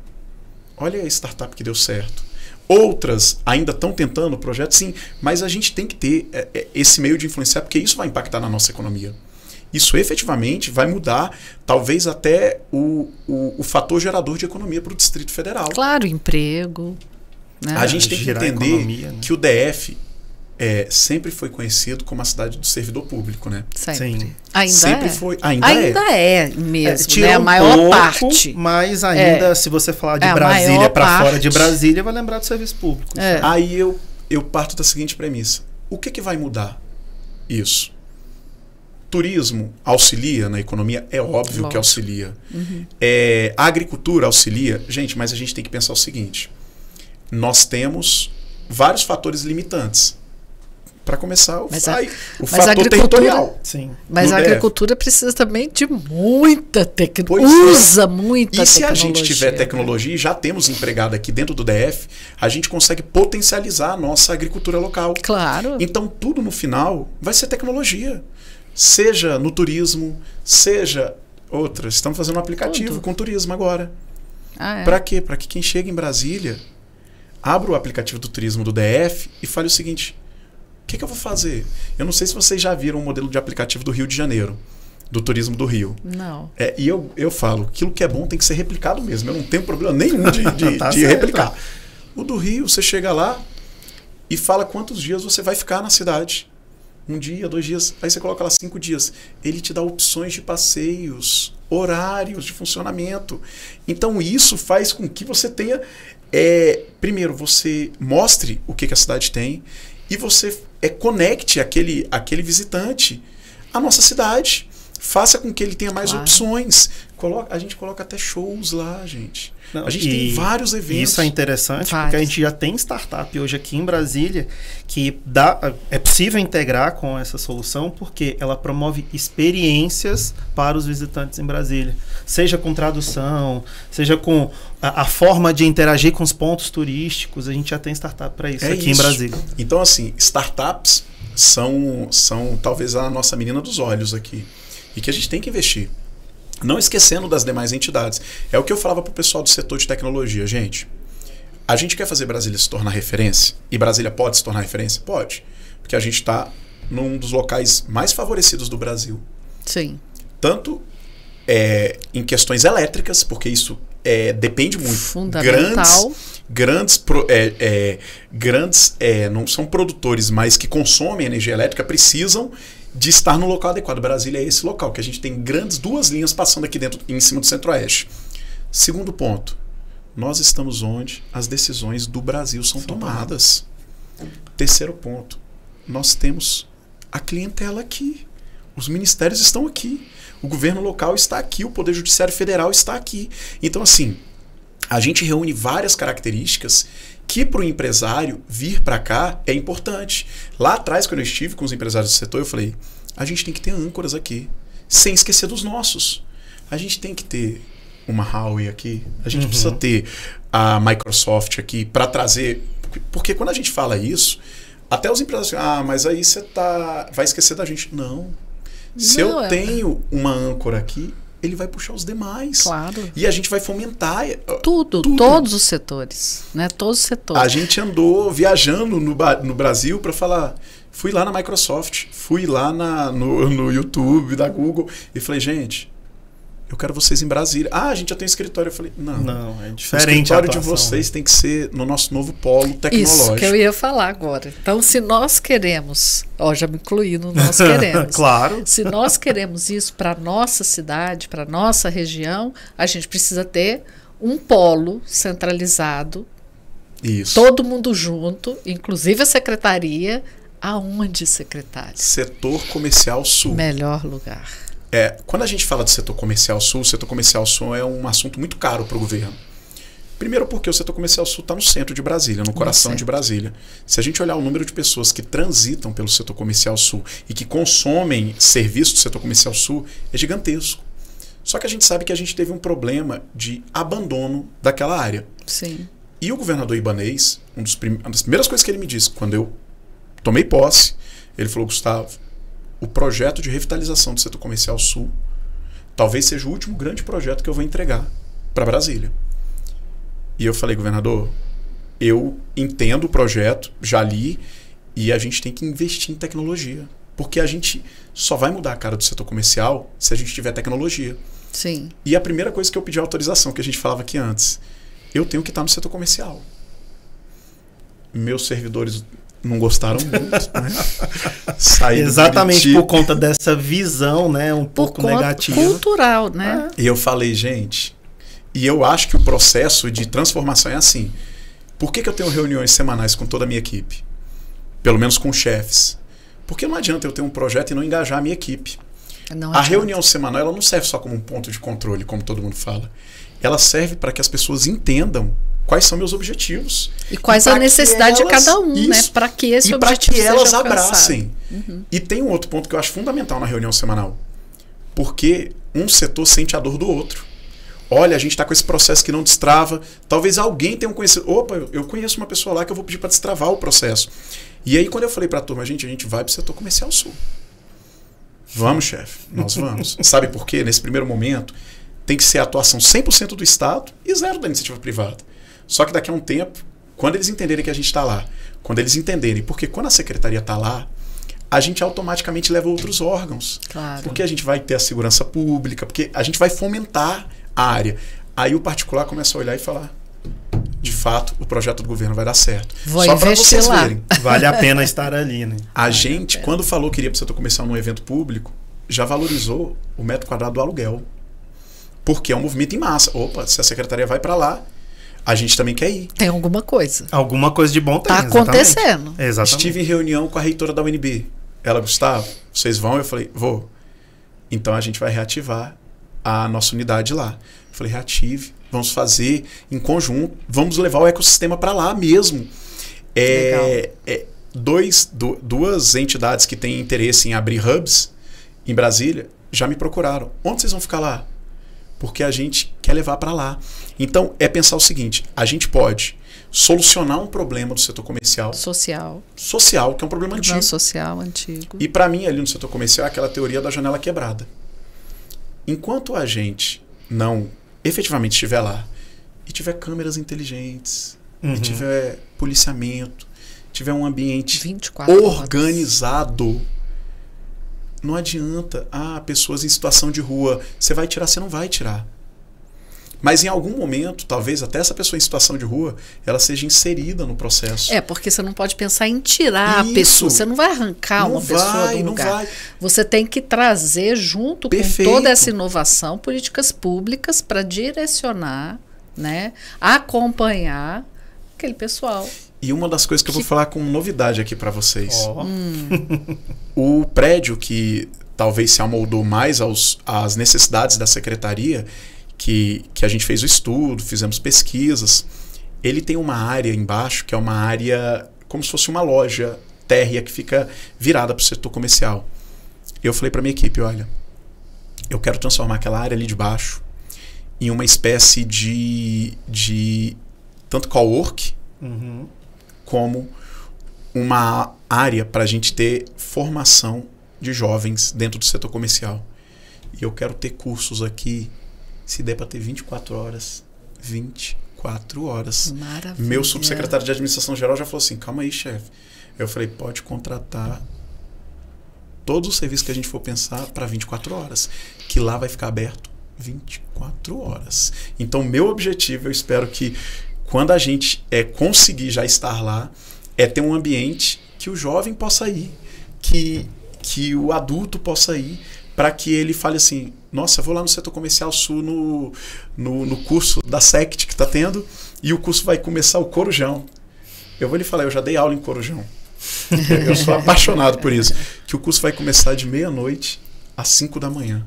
olha a startup que deu certo. Outras ainda estão tentando o projeto, sim, mas a gente tem que ter esse meio de influenciar, porque isso vai impactar na nossa economia. Isso efetivamente vai mudar, talvez até o fator gerador de economia para o Distrito Federal. Claro, emprego. Né? A gente tem que Girar a entender economia, né? que o DF sempre foi conhecido como a cidade do servidor público, né? Sempre. Sim. Ainda Sempre é? foi. Ainda é mesmo, tira né? A um maior pouco, parte. mas ainda, se você falar de É, a Brasília maior para fora de parte. Brasília, vai lembrar do serviço público. É. Aí eu parto da seguinte premissa. O que vai mudar isso? Turismo auxilia na economia? É óbvio que Lógico. auxilia. A agricultura auxilia? Gente, mas a gente tem que pensar o seguinte. Nós temos vários fatores limitantes. Para começar, o fator agricultura- territorial. Sim. Mas no a DF. agricultura precisa também de muita tecnologia. Pois é. Usa muita E se tecnologia. a gente tiver tecnologia, e já temos empregado aqui dentro do DF, a gente consegue potencializar a nossa agricultura local. Claro. Então, tudo no final vai ser tecnologia. Seja no turismo, seja outras. Estamos fazendo um aplicativo Tudo. com turismo agora. Ah, é. Para quê? Para que quem chega em Brasília abra o aplicativo do turismo do DF e fale o seguinte: o que eu vou fazer? Eu não sei se vocês já viram o modelo de aplicativo do Rio de Janeiro, do turismo do Rio. Não. E eu falo, aquilo que é bom tem que ser replicado mesmo. Eu não tenho problema nenhum de Tá de certo. replicar. O do Rio, você chega lá e fala quantos dias você vai ficar na cidade. 1 dia, 2 dias, aí você coloca lá 5 dias. Ele te dá opções de passeios, horários de funcionamento. Então isso faz com que você tenha... primeiro, você mostre o que a cidade tem e você conecte aquele visitante à nossa cidade. Faça com que ele tenha mais Claro. opções. A gente coloca até shows lá, gente. Não, A gente tem vários eventos. Isso é interessante, Vários. porque a gente já tem startup hoje aqui em Brasília que é possível integrar com essa solução porque ela promove experiências para os visitantes em Brasília. Seja com tradução, seja com a forma de interagir com os pontos turísticos. A gente já tem startup para isso aqui em Brasília. Então, assim, startups são talvez a nossa menina dos olhos aqui. E que a gente tem que investir. Não esquecendo das demais entidades. É o que eu falava para o pessoal do setor de tecnologia. Gente, a gente quer fazer Brasília se tornar referência? E Brasília pode se tornar referência? Pode. Porque a gente está num dos locais mais favorecidos do Brasil. Sim. Tanto em questões elétricas, porque isso depende muito. Fundamental. Grandes não são produtores, mas que consomem energia elétrica, precisam de estar no local adequado. Brasília é esse local, que a gente tem 2 linhas passando aqui dentro, em cima do Centro-Oeste. Segundo ponto, nós estamos onde as decisões do Brasil são tomadas. Terceiro ponto, nós temos a clientela aqui. Os ministérios estão aqui. O governo local está aqui. O Poder Judiciário Federal está aqui. Então, assim, a gente reúne várias características que para o empresário vir para cá é importante. Lá atrás, quando eu estive com os empresários do setor, eu falei, a gente tem que ter âncoras aqui, sem esquecer dos nossos. A gente tem que ter uma Huawei aqui, a gente precisa ter a Microsoft aqui para trazer... Porque quando a gente fala isso, até os empresários mas aí você vai esquecer da gente. Não. Se eu tenho uma âncora aqui, ele vai puxar os demais. Claro. E a gente vai fomentar tudo. Todos os setores, né? Todos os setores. A gente andou viajando no Brasil para falar... Fui lá na Microsoft, fui lá no YouTube da Google e falei, gente, eu quero vocês em Brasília. A gente já tem escritório. Eu falei, não, é diferente. O escritório de vocês tem que ser no nosso novo polo tecnológico. Isso que eu ia falar agora. Então, se nós queremos, já me incluí no nós queremos. Claro. Se nós queremos isso para nossa cidade, para nossa região, a gente precisa ter um polo centralizado. Isso. Todo mundo junto, inclusive a secretaria. Aonde, secretário? Setor Comercial Sul. Melhor lugar. Quando a gente fala de setor comercial sul, o setor comercial sul é um assunto muito caro para o governo. Primeiro porque o setor comercial sul está no centro de Brasília, no coração de Brasília. Se a gente olhar o número de pessoas que transitam pelo setor comercial sul e que consomem serviços do setor comercial sul, é gigantesco. Só que a gente sabe que a gente teve um problema de abandono daquela área. Sim. E o governador Ibanez, uma das primeiras coisas que ele me disse quando eu tomei posse, ele falou, Gustavo, o projeto de revitalização do setor comercial sul talvez seja o último grande projeto que eu vou entregar para Brasília. E eu falei, governador, eu entendo o projeto, já li, e a gente tem que investir em tecnologia. Porque a gente só vai mudar a cara do setor comercial se a gente tiver tecnologia. Sim. E a primeira coisa que eu pedi autorização, que a gente falava aqui antes, eu tenho que estar no setor comercial. Meus servidores não gostaram muito, né? Exatamente por conta dessa visão, né, um pouco negativa. Cultural, né? E eu falei, gente, e eu acho que o processo de transformação é assim. Por que eu tenho reuniões semanais com toda a minha equipe? Pelo menos com chefes. Porque não adianta eu ter um projeto e não engajar a minha equipe. A reunião semanal ela não serve só como um ponto de controle, como todo mundo fala. Ela serve para que as pessoas entendam quais são meus objetivos. E quais a necessidade de cada um, né? Para que esse objetivo seja alcançado. E para que elas abracem. E tem um outro ponto que eu acho fundamental na reunião semanal. Porque um setor sente a dor do outro. Olha, a gente está com esse processo que não destrava. Talvez alguém tenha um conhecido. Opa, eu conheço uma pessoa lá que eu vou pedir para destravar o processo. E aí, quando eu falei para a turma, a gente vai para o setor comercial sul. Vamos, chefe, nós vamos. Sabe por quê? Nesse primeiro momento, tem que ser a atuação 100% do Estado e 0% da iniciativa privada. Só que daqui a um tempo, quando eles entenderem que a gente está lá, quando eles entenderem, porque quando a secretaria está lá, a gente automaticamente leva outros órgãos. Claro. Porque a gente vai ter a segurança pública, porque a gente vai fomentar a área. Aí o particular começa a olhar e falar, de fato, o projeto do governo vai dar certo. Vou só para vocês lá. verem. Vale a pena estar ali, né? A gente, quando falou que iria para o setor comercial num evento público, já valorizou o metro quadrado do aluguel. Porque é um movimento em massa. Opa, se a secretaria vai para lá, a gente também quer ir. Tem alguma coisa. Alguma coisa de bom tem. Está acontecendo. Exatamente. Estive em reunião com a reitora da UNB. Ela, Gustavo, vocês vão? Eu falei, vou. Então a gente vai reativar a nossa unidade lá. Eu falei, reative, vamos fazer em conjunto, vamos levar o ecossistema para lá mesmo. Duas entidades que têm interesse em abrir hubs em Brasília já me procuraram. Onde vocês vão ficar lá? Porque a gente quer levar para lá. Então, é pensar o seguinte, a gente pode solucionar um problema do setor comercial. Social, que é um problema antigo. Social, antigo. E para mim, ali no setor comercial, é aquela teoria da janela quebrada. Enquanto a gente não efetivamente estiver lá e tiver câmeras inteligentes, e tiver policiamento, tiver um ambiente organizado, não adianta, pessoas em situação de rua, você vai tirar, você não vai tirar. Mas em algum momento, talvez até essa pessoa em situação de rua, ela seja inserida no processo. Porque você não pode pensar em tirar a pessoa. Você não vai arrancar uma pessoa do lugar. Você tem que trazer junto com toda essa inovação, políticas públicas para direcionar, né, acompanhar aquele pessoal. E uma das coisas que eu vou falar com novidade aqui para vocês. Oh. O prédio que talvez se amoldou mais às necessidades da secretaria, que a gente fez o estudo, fizemos pesquisas, ele tem uma área embaixo que é uma área como se fosse uma loja térrea que fica virada para o setor comercial. Eu falei para minha equipe, olha, eu quero transformar aquela área ali de baixo em uma espécie de tanto cowork, como uma área para a gente ter formação de jovens dentro do setor comercial. E eu quero ter cursos aqui, se der para ter 24 horas. 24 horas. Maravilha. Meu subsecretário de administração geral já falou assim, calma aí, chefe. Eu falei, pode contratar todos os serviços que a gente for pensar para 24 horas, que lá vai ficar aberto 24 horas. Então, meu objetivo, eu espero que quando a gente conseguir já estar lá, é ter um ambiente que o jovem possa ir, que o adulto possa ir, para que ele fale assim, nossa, eu vou lá no setor comercial sul no curso da SECT que está tendo, e o curso vai começar o Corujão. Eu vou lhe falar, eu já dei aula em Corujão. Eu sou apaixonado por isso. Que o curso vai começar de 12h às 5 da manhã.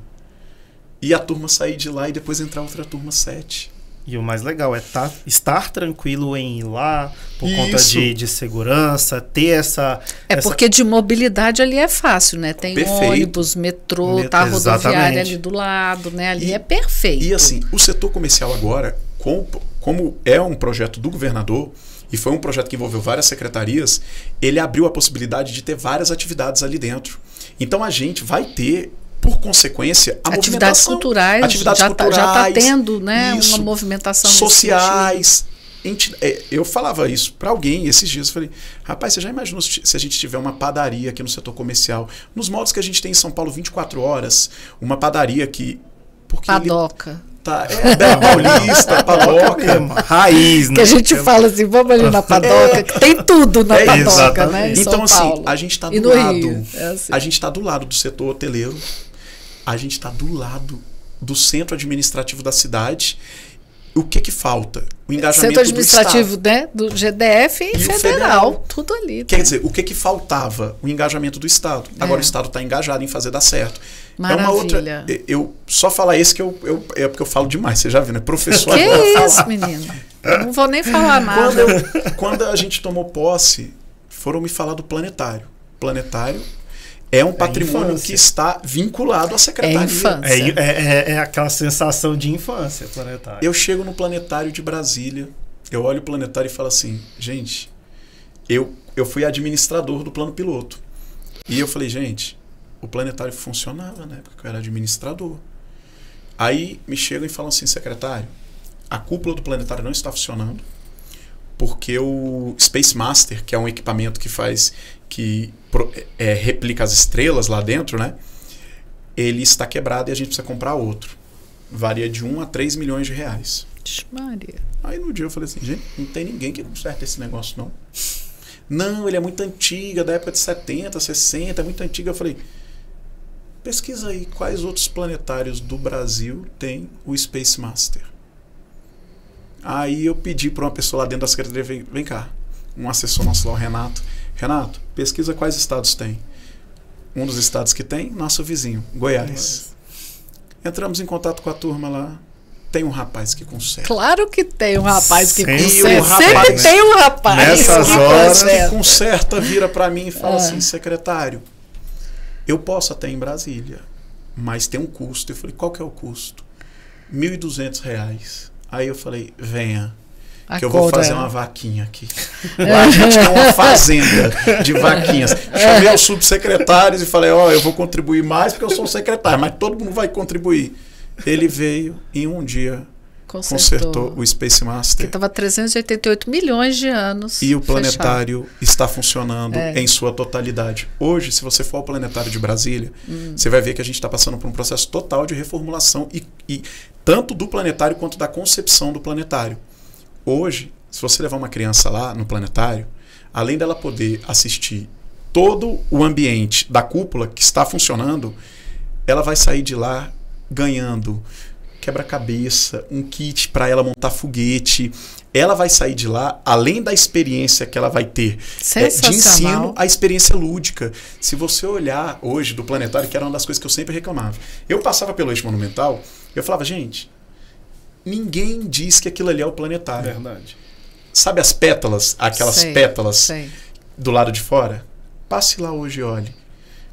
E a turma sair de lá e depois entrar outra turma 7. E o mais legal é estar tranquilo em ir lá, por conta Isso. de segurança, ter essa... Porque de mobilidade ali é fácil, né? Tem Perfeito. ônibus, metrô, tá rodoviária Exatamente. ali do lado, né? Ali é perfeito. E assim, o setor comercial agora, como é um projeto do governador, e foi um projeto que envolveu várias secretarias, ele abriu a possibilidade de ter várias atividades ali dentro. Então a gente vai ter, por consequência, a atividades movimentação. culturais, Atividades já culturais. está tendo, né, isso, uma movimentação sociais. Eu falava isso para alguém esses dias. Eu falei, rapaz, você já imaginou se a gente tiver uma padaria aqui no setor comercial? Nos moldes que a gente tem em São Paulo 24 horas, uma padaria que... Padoca. Bela Paulista, padoca. Raiz, né? Que a gente fala assim, vamos ali na padoca, que tem tudo na padoca, né? Em Então, São Paulo. assim, a gente está E do no lado. Rio, assim. A gente está do lado do setor hoteleiro, a gente está do lado do centro administrativo da cidade. O que falta? O engajamento centro administrativo, do Estado, né? Do GDF e o federal, tudo ali. Quer dizer, o que faltava? O engajamento do Estado. Agora o Estado está engajado em fazer dar certo. Maravilha. É uma outra. Eu só falar isso que é porque eu falo demais. Você já viu, né? Professor. Que é isso, menino? Eu não vou nem falar nada. Quando a gente tomou posse, foram me falar do planetário. Planetário é um patrimônio que está vinculado à secretaria. É infância. É aquela sensação de infância planetária. Eu chego no planetário de Brasília, eu olho o planetário e falo assim, gente, eu fui administrador do plano piloto. E eu falei, gente, o planetário funcionava na época que eu era administrador. Aí me chegam e falam assim, secretário, a cúpula do planetário não está funcionando, porque o Space Master, que é um equipamento que replica as estrelas lá dentro, né? Ele está quebrado e a gente precisa comprar outro. Varia de 1 a 3 milhões de reais. Maria. Aí no dia eu falei assim, gente, não tem ninguém que conserte esse negócio, não. Não, ele é muito antigo, da época de 70, 60, é muito antigo. Eu falei, pesquisa aí quais outros planetários do Brasil tem o Space Master. Aí eu pedi para uma pessoa lá dentro da secretaria, vem cá, um assessor nosso lá, o Renato, pesquisa quais estados tem. Um dos estados que tem, nosso vizinho, Goiás. Entramos em contato com a turma lá, tem um rapaz que conserta. Claro que tem um rapaz que Sempre conserta. um rapaz, Sempre tem um rapaz. Nessas que horas conserta. Que conserta, vira para mim e fala assim, secretário, eu posso até ir em Brasília, mas tem um custo. Eu falei, qual que é o custo? R$ 1.200. Aí eu falei, venha, que eu vou fazer uma vaquinha aqui. Lá a gente tem uma fazenda de vaquinhas. Chamei os subsecretários e falei, eu vou contribuir mais porque eu sou secretário, mas todo mundo vai contribuir. Ele veio em um dia, consertou o Space Master. Que estava 388 milhões de anos. E o planetário está funcionando em sua totalidade. Hoje, se você for ao planetário de Brasília, você vai ver que a gente está passando por um processo total de reformulação, e tanto do planetário quanto da concepção do planetário. Hoje, se você levar uma criança lá no planetário, além dela poder assistir todo o ambiente da cúpula que está funcionando, ela vai sair de lá ganhando quebra-cabeça, um kit para ela montar foguete. Ela vai sair de lá, além da experiência que ela vai ter de ensino, a experiência lúdica. Se você olhar hoje do planetário, que era uma das coisas que eu sempre reclamava. Eu passava pelo eixo monumental, eu falava, gente, ninguém diz que aquilo ali é o planetário. Verdade. Sabe as pétalas, aquelas pétalas do lado de fora? Passe lá hoje e olhe.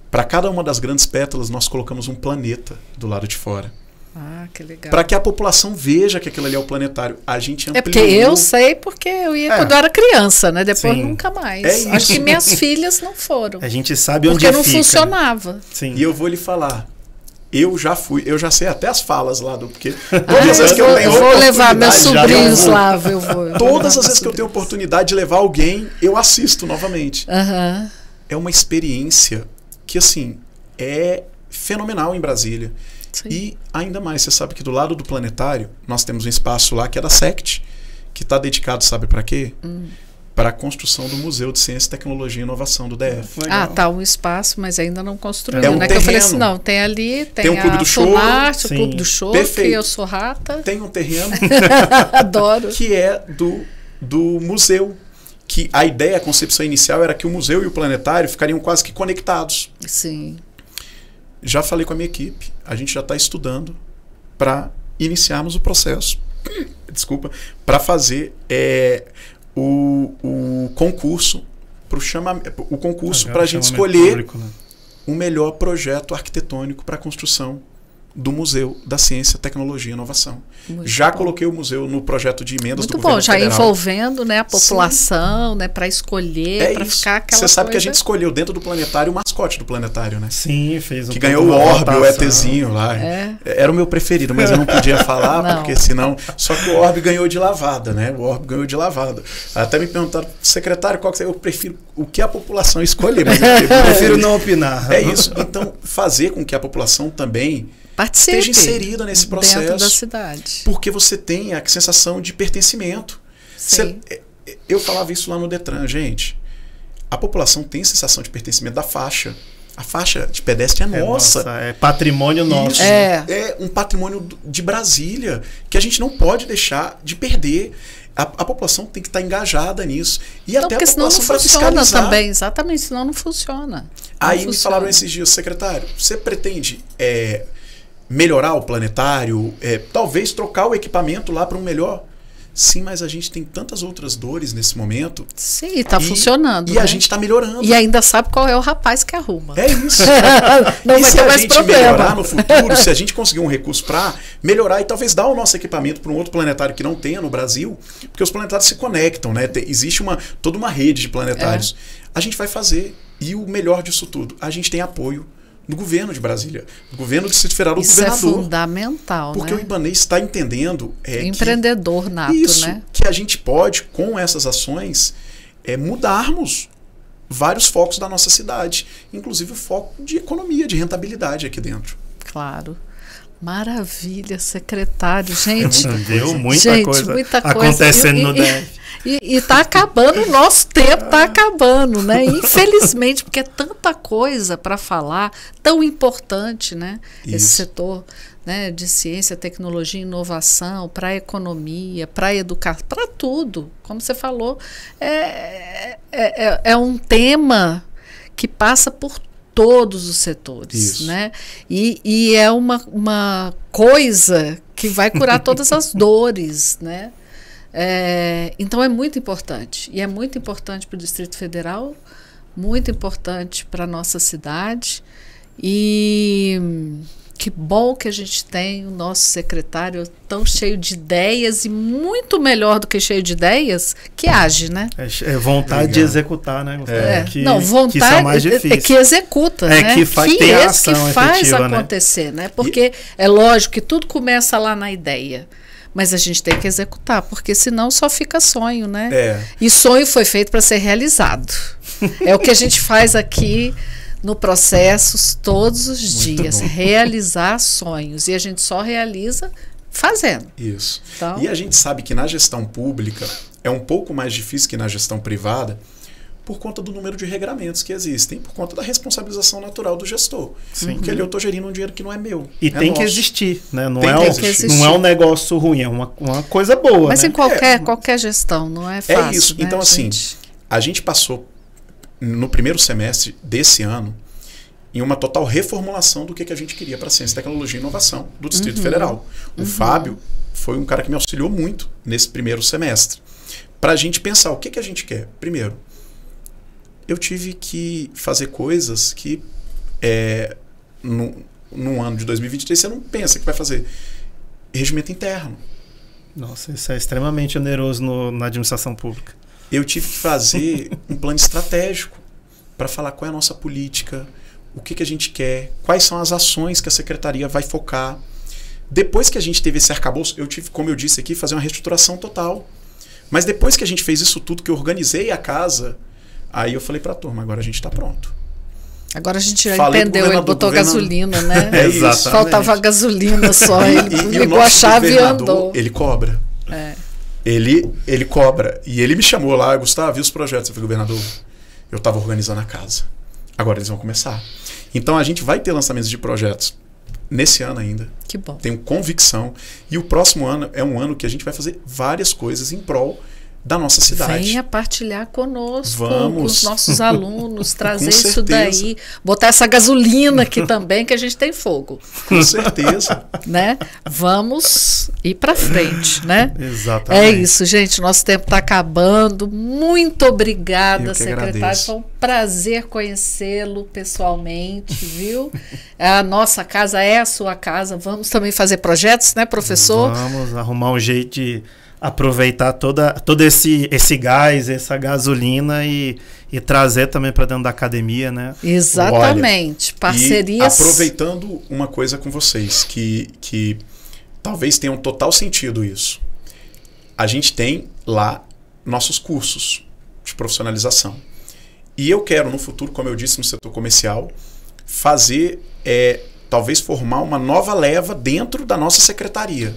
Para cada uma das grandes pétalas, nós colocamos um planeta do lado de fora. Ah, que legal. Para que a população veja que aquilo ali é o planetário. A gente ampliou. É porque eu sei, porque eu ia quando eu era criança, né? Depois nunca mais. Acho que minhas filhas não foram. A gente sabe onde fica. Porque não funcionava. Sim. E eu vou lhe falar. Eu já sei até as falas lá do... Porque todas as vezes que eu tenho vou levar meus sobrinhos lá. Todas as vezes que eu tenho oportunidade de levar alguém, eu assisto novamente. É uma experiência que, assim, é fenomenal em Brasília. Sim. E ainda mais, você sabe que do lado do planetário, nós temos um espaço lá que é da SECT, que está dedicado, sabe para quê? Para a construção do Museu de Ciência, Tecnologia e Inovação do DF. Legal. Tá um espaço, mas ainda não construiu. É um né? terreno. Que eu falei assim, não, tem ali, tem um clube do show. O clube do show, que eu sou rata. Tem um terreno Adoro. Que é do museu. Que a ideia, a concepção inicial era que o museu e o planetário ficariam quase que conectados. Sim. Já falei com a minha equipe, a gente já está estudando para iniciarmos o processo. Desculpa, para fazer o concurso para a gente escolher público, né? O melhor projeto arquitetônico para a construção do Museu da Ciência, Tecnologia e Inovação. Já coloquei o museu no projeto de emendas do governo federal. Já envolvendo, né, a população, né, para escolher, para ficar aquela coisa... Você sabe que a gente escolheu dentro do planetário o mascote do planetário, né? Sim, fez um... Que ganhou o Orbe, o ETzinho lá. Era o meu preferido, mas eu não podia falar, porque senão... Só que o Orbe ganhou de lavada, né? O Orbe ganhou de lavada. Até me perguntaram, secretário, qual que eu prefiro o que a população escolher, mas eu prefiro não opinar. É isso. Então, fazer com que a população também... esteja inserida nesse processo dentro da cidade. Porque você tem a sensação de pertencimento. Eu falava isso lá no Detran, gente. A população tem a sensação de pertencimento da faixa. A faixa de pedestre é nossa. É patrimônio nosso. Isso é um patrimônio de Brasília que a gente não pode deixar de perder. A população tem que estar engajada nisso. E até a população para fiscalizar. Também, exatamente, senão não funciona. Aí me falaram esses dias, secretário, você pretende melhorar o planetário, talvez trocar o equipamento lá para um melhor? Sim, mas a gente tem tantas outras dores nesse momento. Sim, está funcionando. E a gente está melhorando. E ainda sabe qual é o rapaz que arruma. É isso. Não vai ter mais problema. Melhorar no futuro, se a gente conseguir um recurso para melhorar e talvez dar o nosso equipamento para um outro planetário que não tenha no Brasil, porque os planetários se conectam, né? Existe toda uma rede de planetários. A gente vai fazer. E o melhor disso tudo, a gente tem apoio do governo de Brasília, do governo do Distrito Federal, do governador. Isso é fundamental, porque o Ibanez está entendendo... empreendedor nato, né? Que a gente pode, com essas ações, mudarmos vários focos da nossa cidade, inclusive o foco de economia, de rentabilidade aqui dentro. Claro. Maravilha, secretário. Gente, deu muita coisa acontecendo no DF. E está acabando o nosso tempo, está acabando, né? Infelizmente, porque é tanta coisa para falar, tão importante, né? Isso. Esse setor, né, de ciência, tecnologia e inovação, para a economia, para a educação, para tudo. Como você falou, é um tema que passa por todos os setores, né? E é uma coisa que vai curar todas as dores, né? Então é muito importante. E é muito importante para o Distrito Federal, muito importante para a nossa cidade. E que bom que a gente tem o nosso secretário tão cheio de ideias e muito melhor do que cheio de ideias, que age, né? É vontade de executar, né, Gustavo? Não, vontade que isso é mais difícil. É que executa, né? Que faz efetiva, acontecer, né? Porque é lógico que tudo começa lá na ideia. Mas a gente tem que executar, porque senão só fica sonho, né? E sonho foi feito para ser realizado. É o que a gente faz aqui no Processos todos os dias, realizar sonhos. E a gente só realiza fazendo. Isso. Então, e a gente sabe que na gestão pública é um pouco mais difícil que na gestão privada, por conta do número de regramentos que existem, por conta da responsabilização natural do gestor. Sim. Porque ali eu estou gerindo um dinheiro que não é meu. E é tem nosso. que existir, né? Não, Tem é que existir. não é um negócio ruim, é uma coisa boa. Mas né? em qualquer gestão, não é fácil. É isso. Né, então, assim, gente? a gente passou no primeiro semestre desse ano em uma total reformulação do que a gente queria para ciência, tecnologia e inovação do Distrito Federal. O Fábio foi um cara que me auxiliou muito nesse primeiro semestre. Para a gente pensar o que a gente quer. Primeiro, eu tive que fazer coisas que no ano de 2023 você não pensa que vai fazer. Regimento interno. Nossa, isso é extremamente oneroso na administração pública. Eu tive que fazer um plano estratégico para falar qual é a nossa política, o que a gente quer, quais são as ações que a secretaria vai focar. Depois que a gente teve esse arcabouço, eu tive, como eu disse aqui, fazer uma reestruturação total. Mas depois que a gente fez isso tudo, que eu organizei a casa, aí eu falei para a turma, agora a gente está pronto. Agora a gente já entendeu, ele botou gasolina, né? É isso. Faltava gasolina só, ele ligou a chave e andou. Ele cobra. É. Ele cobra. E ele me chamou lá, Gustavo, e os projetos? Eu falei, governador, eu estava organizando a casa. Agora eles vão começar. Então a gente vai ter lançamentos de projetos nesse ano ainda. Que bom. Tenho convicção. E o próximo ano é um ano que a gente vai fazer várias coisas em prol da nossa cidade. Venha partilhar conosco, Vamos. com os nossos alunos, trazer Com isso certeza. daí, botar essa gasolina aqui também, que a gente tem fogo. Com certeza. Né? Vamos ir para frente, né? Exatamente. É isso, gente. Nosso tempo está acabando. Muito obrigada, Eu que secretário. agradeço. Foi um prazer conhecê-lo pessoalmente, viu? A nossa casa é a sua casa. Vamos também fazer projetos, né, professor? Vamos arrumar um jeito de aproveitar todo esse gás, essa gasolina e trazer também para dentro da academia, né? Exatamente. Olha, parcerias. E aproveitando uma coisa com vocês, que talvez tenha um total sentido isso. A gente tem lá nossos cursos de profissionalização. E eu quero, no futuro, como eu disse, no setor comercial, fazer, talvez formar uma nova leva dentro da nossa secretaria,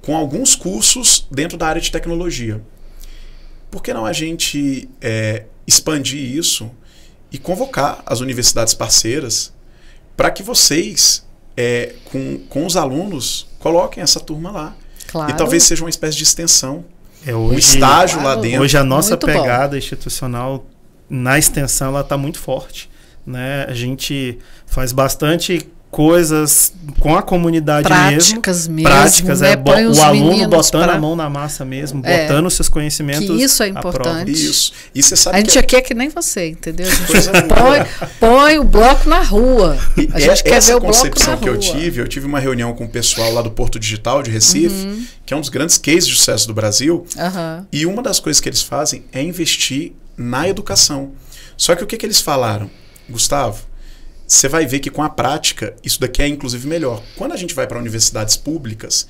com alguns cursos dentro da área de tecnologia. Por que não a gente expandir isso e convocar as universidades parceiras para que vocês, com os alunos, coloquem essa turma lá? Claro. E talvez seja uma espécie de extensão, Hoje, um estágio lá dentro. Hoje a nossa Muito pegada institucional na extensão ela está muito forte, né? A gente faz bastante coisas com a comunidade práticas mesmo. Práticas, né? Põe os o aluno meninos botando a mão na massa mesmo, botando os seus conhecimentos. Que isso é à prova. importante. Isso. E você sabe A gente aqui é que nem você, entendeu? A gente Coisa põe o bloco na rua. A gente quer essa ver o bloco na concepção que rua. eu tive uma reunião com o pessoal lá do Porto Digital de Recife, que é um dos grandes cases de sucesso do Brasil, e uma das coisas que eles fazem é investir na educação. Só que o que eles falaram? Gustavo, você vai ver que com a prática, isso daqui é inclusive melhor. Quando a gente vai para universidades públicas,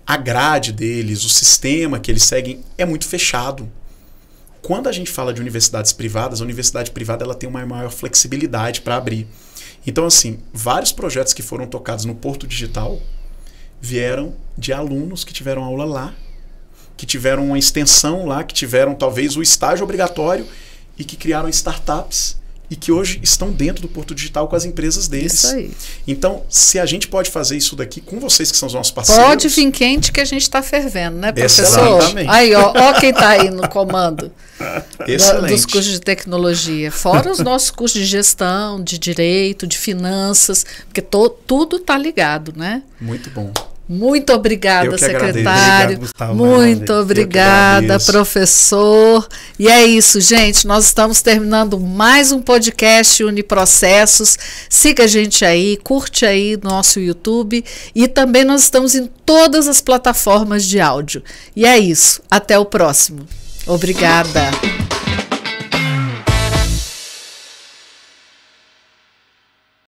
a grade deles, o sistema que eles seguem é muito fechado. Quando a gente fala de universidades privadas, a universidade privada ela tem uma maior flexibilidade para abrir. Então, assim, vários projetos que foram tocados no Porto Digital vieram de alunos que tiveram aula lá, que tiveram uma extensão lá, que tiveram talvez o estágio obrigatório e que criaram startups e que hoje estão dentro do Porto Digital com as empresas deles. Isso aí. Então, se a gente pode fazer isso daqui com vocês, que são os nossos parceiros... Pode vir quente que a gente está fervendo, né, professor? Exatamente. Aí, ó quem está aí no comando Excelente. dos cursos de tecnologia. Fora os nossos cursos de gestão, de direito, de finanças, porque tudo está ligado, né? Muito bom. Muito obrigada, Eu que agradeço. secretário. Obrigado, Gustavo. Muito Eu obrigada, que agradeço. professor. E é isso, gente. Nós estamos terminando mais um podcast Uniprocessos. Siga a gente aí, curte aí nosso YouTube. E também nós estamos em todas as plataformas de áudio. E é isso. Até o próximo. Obrigada.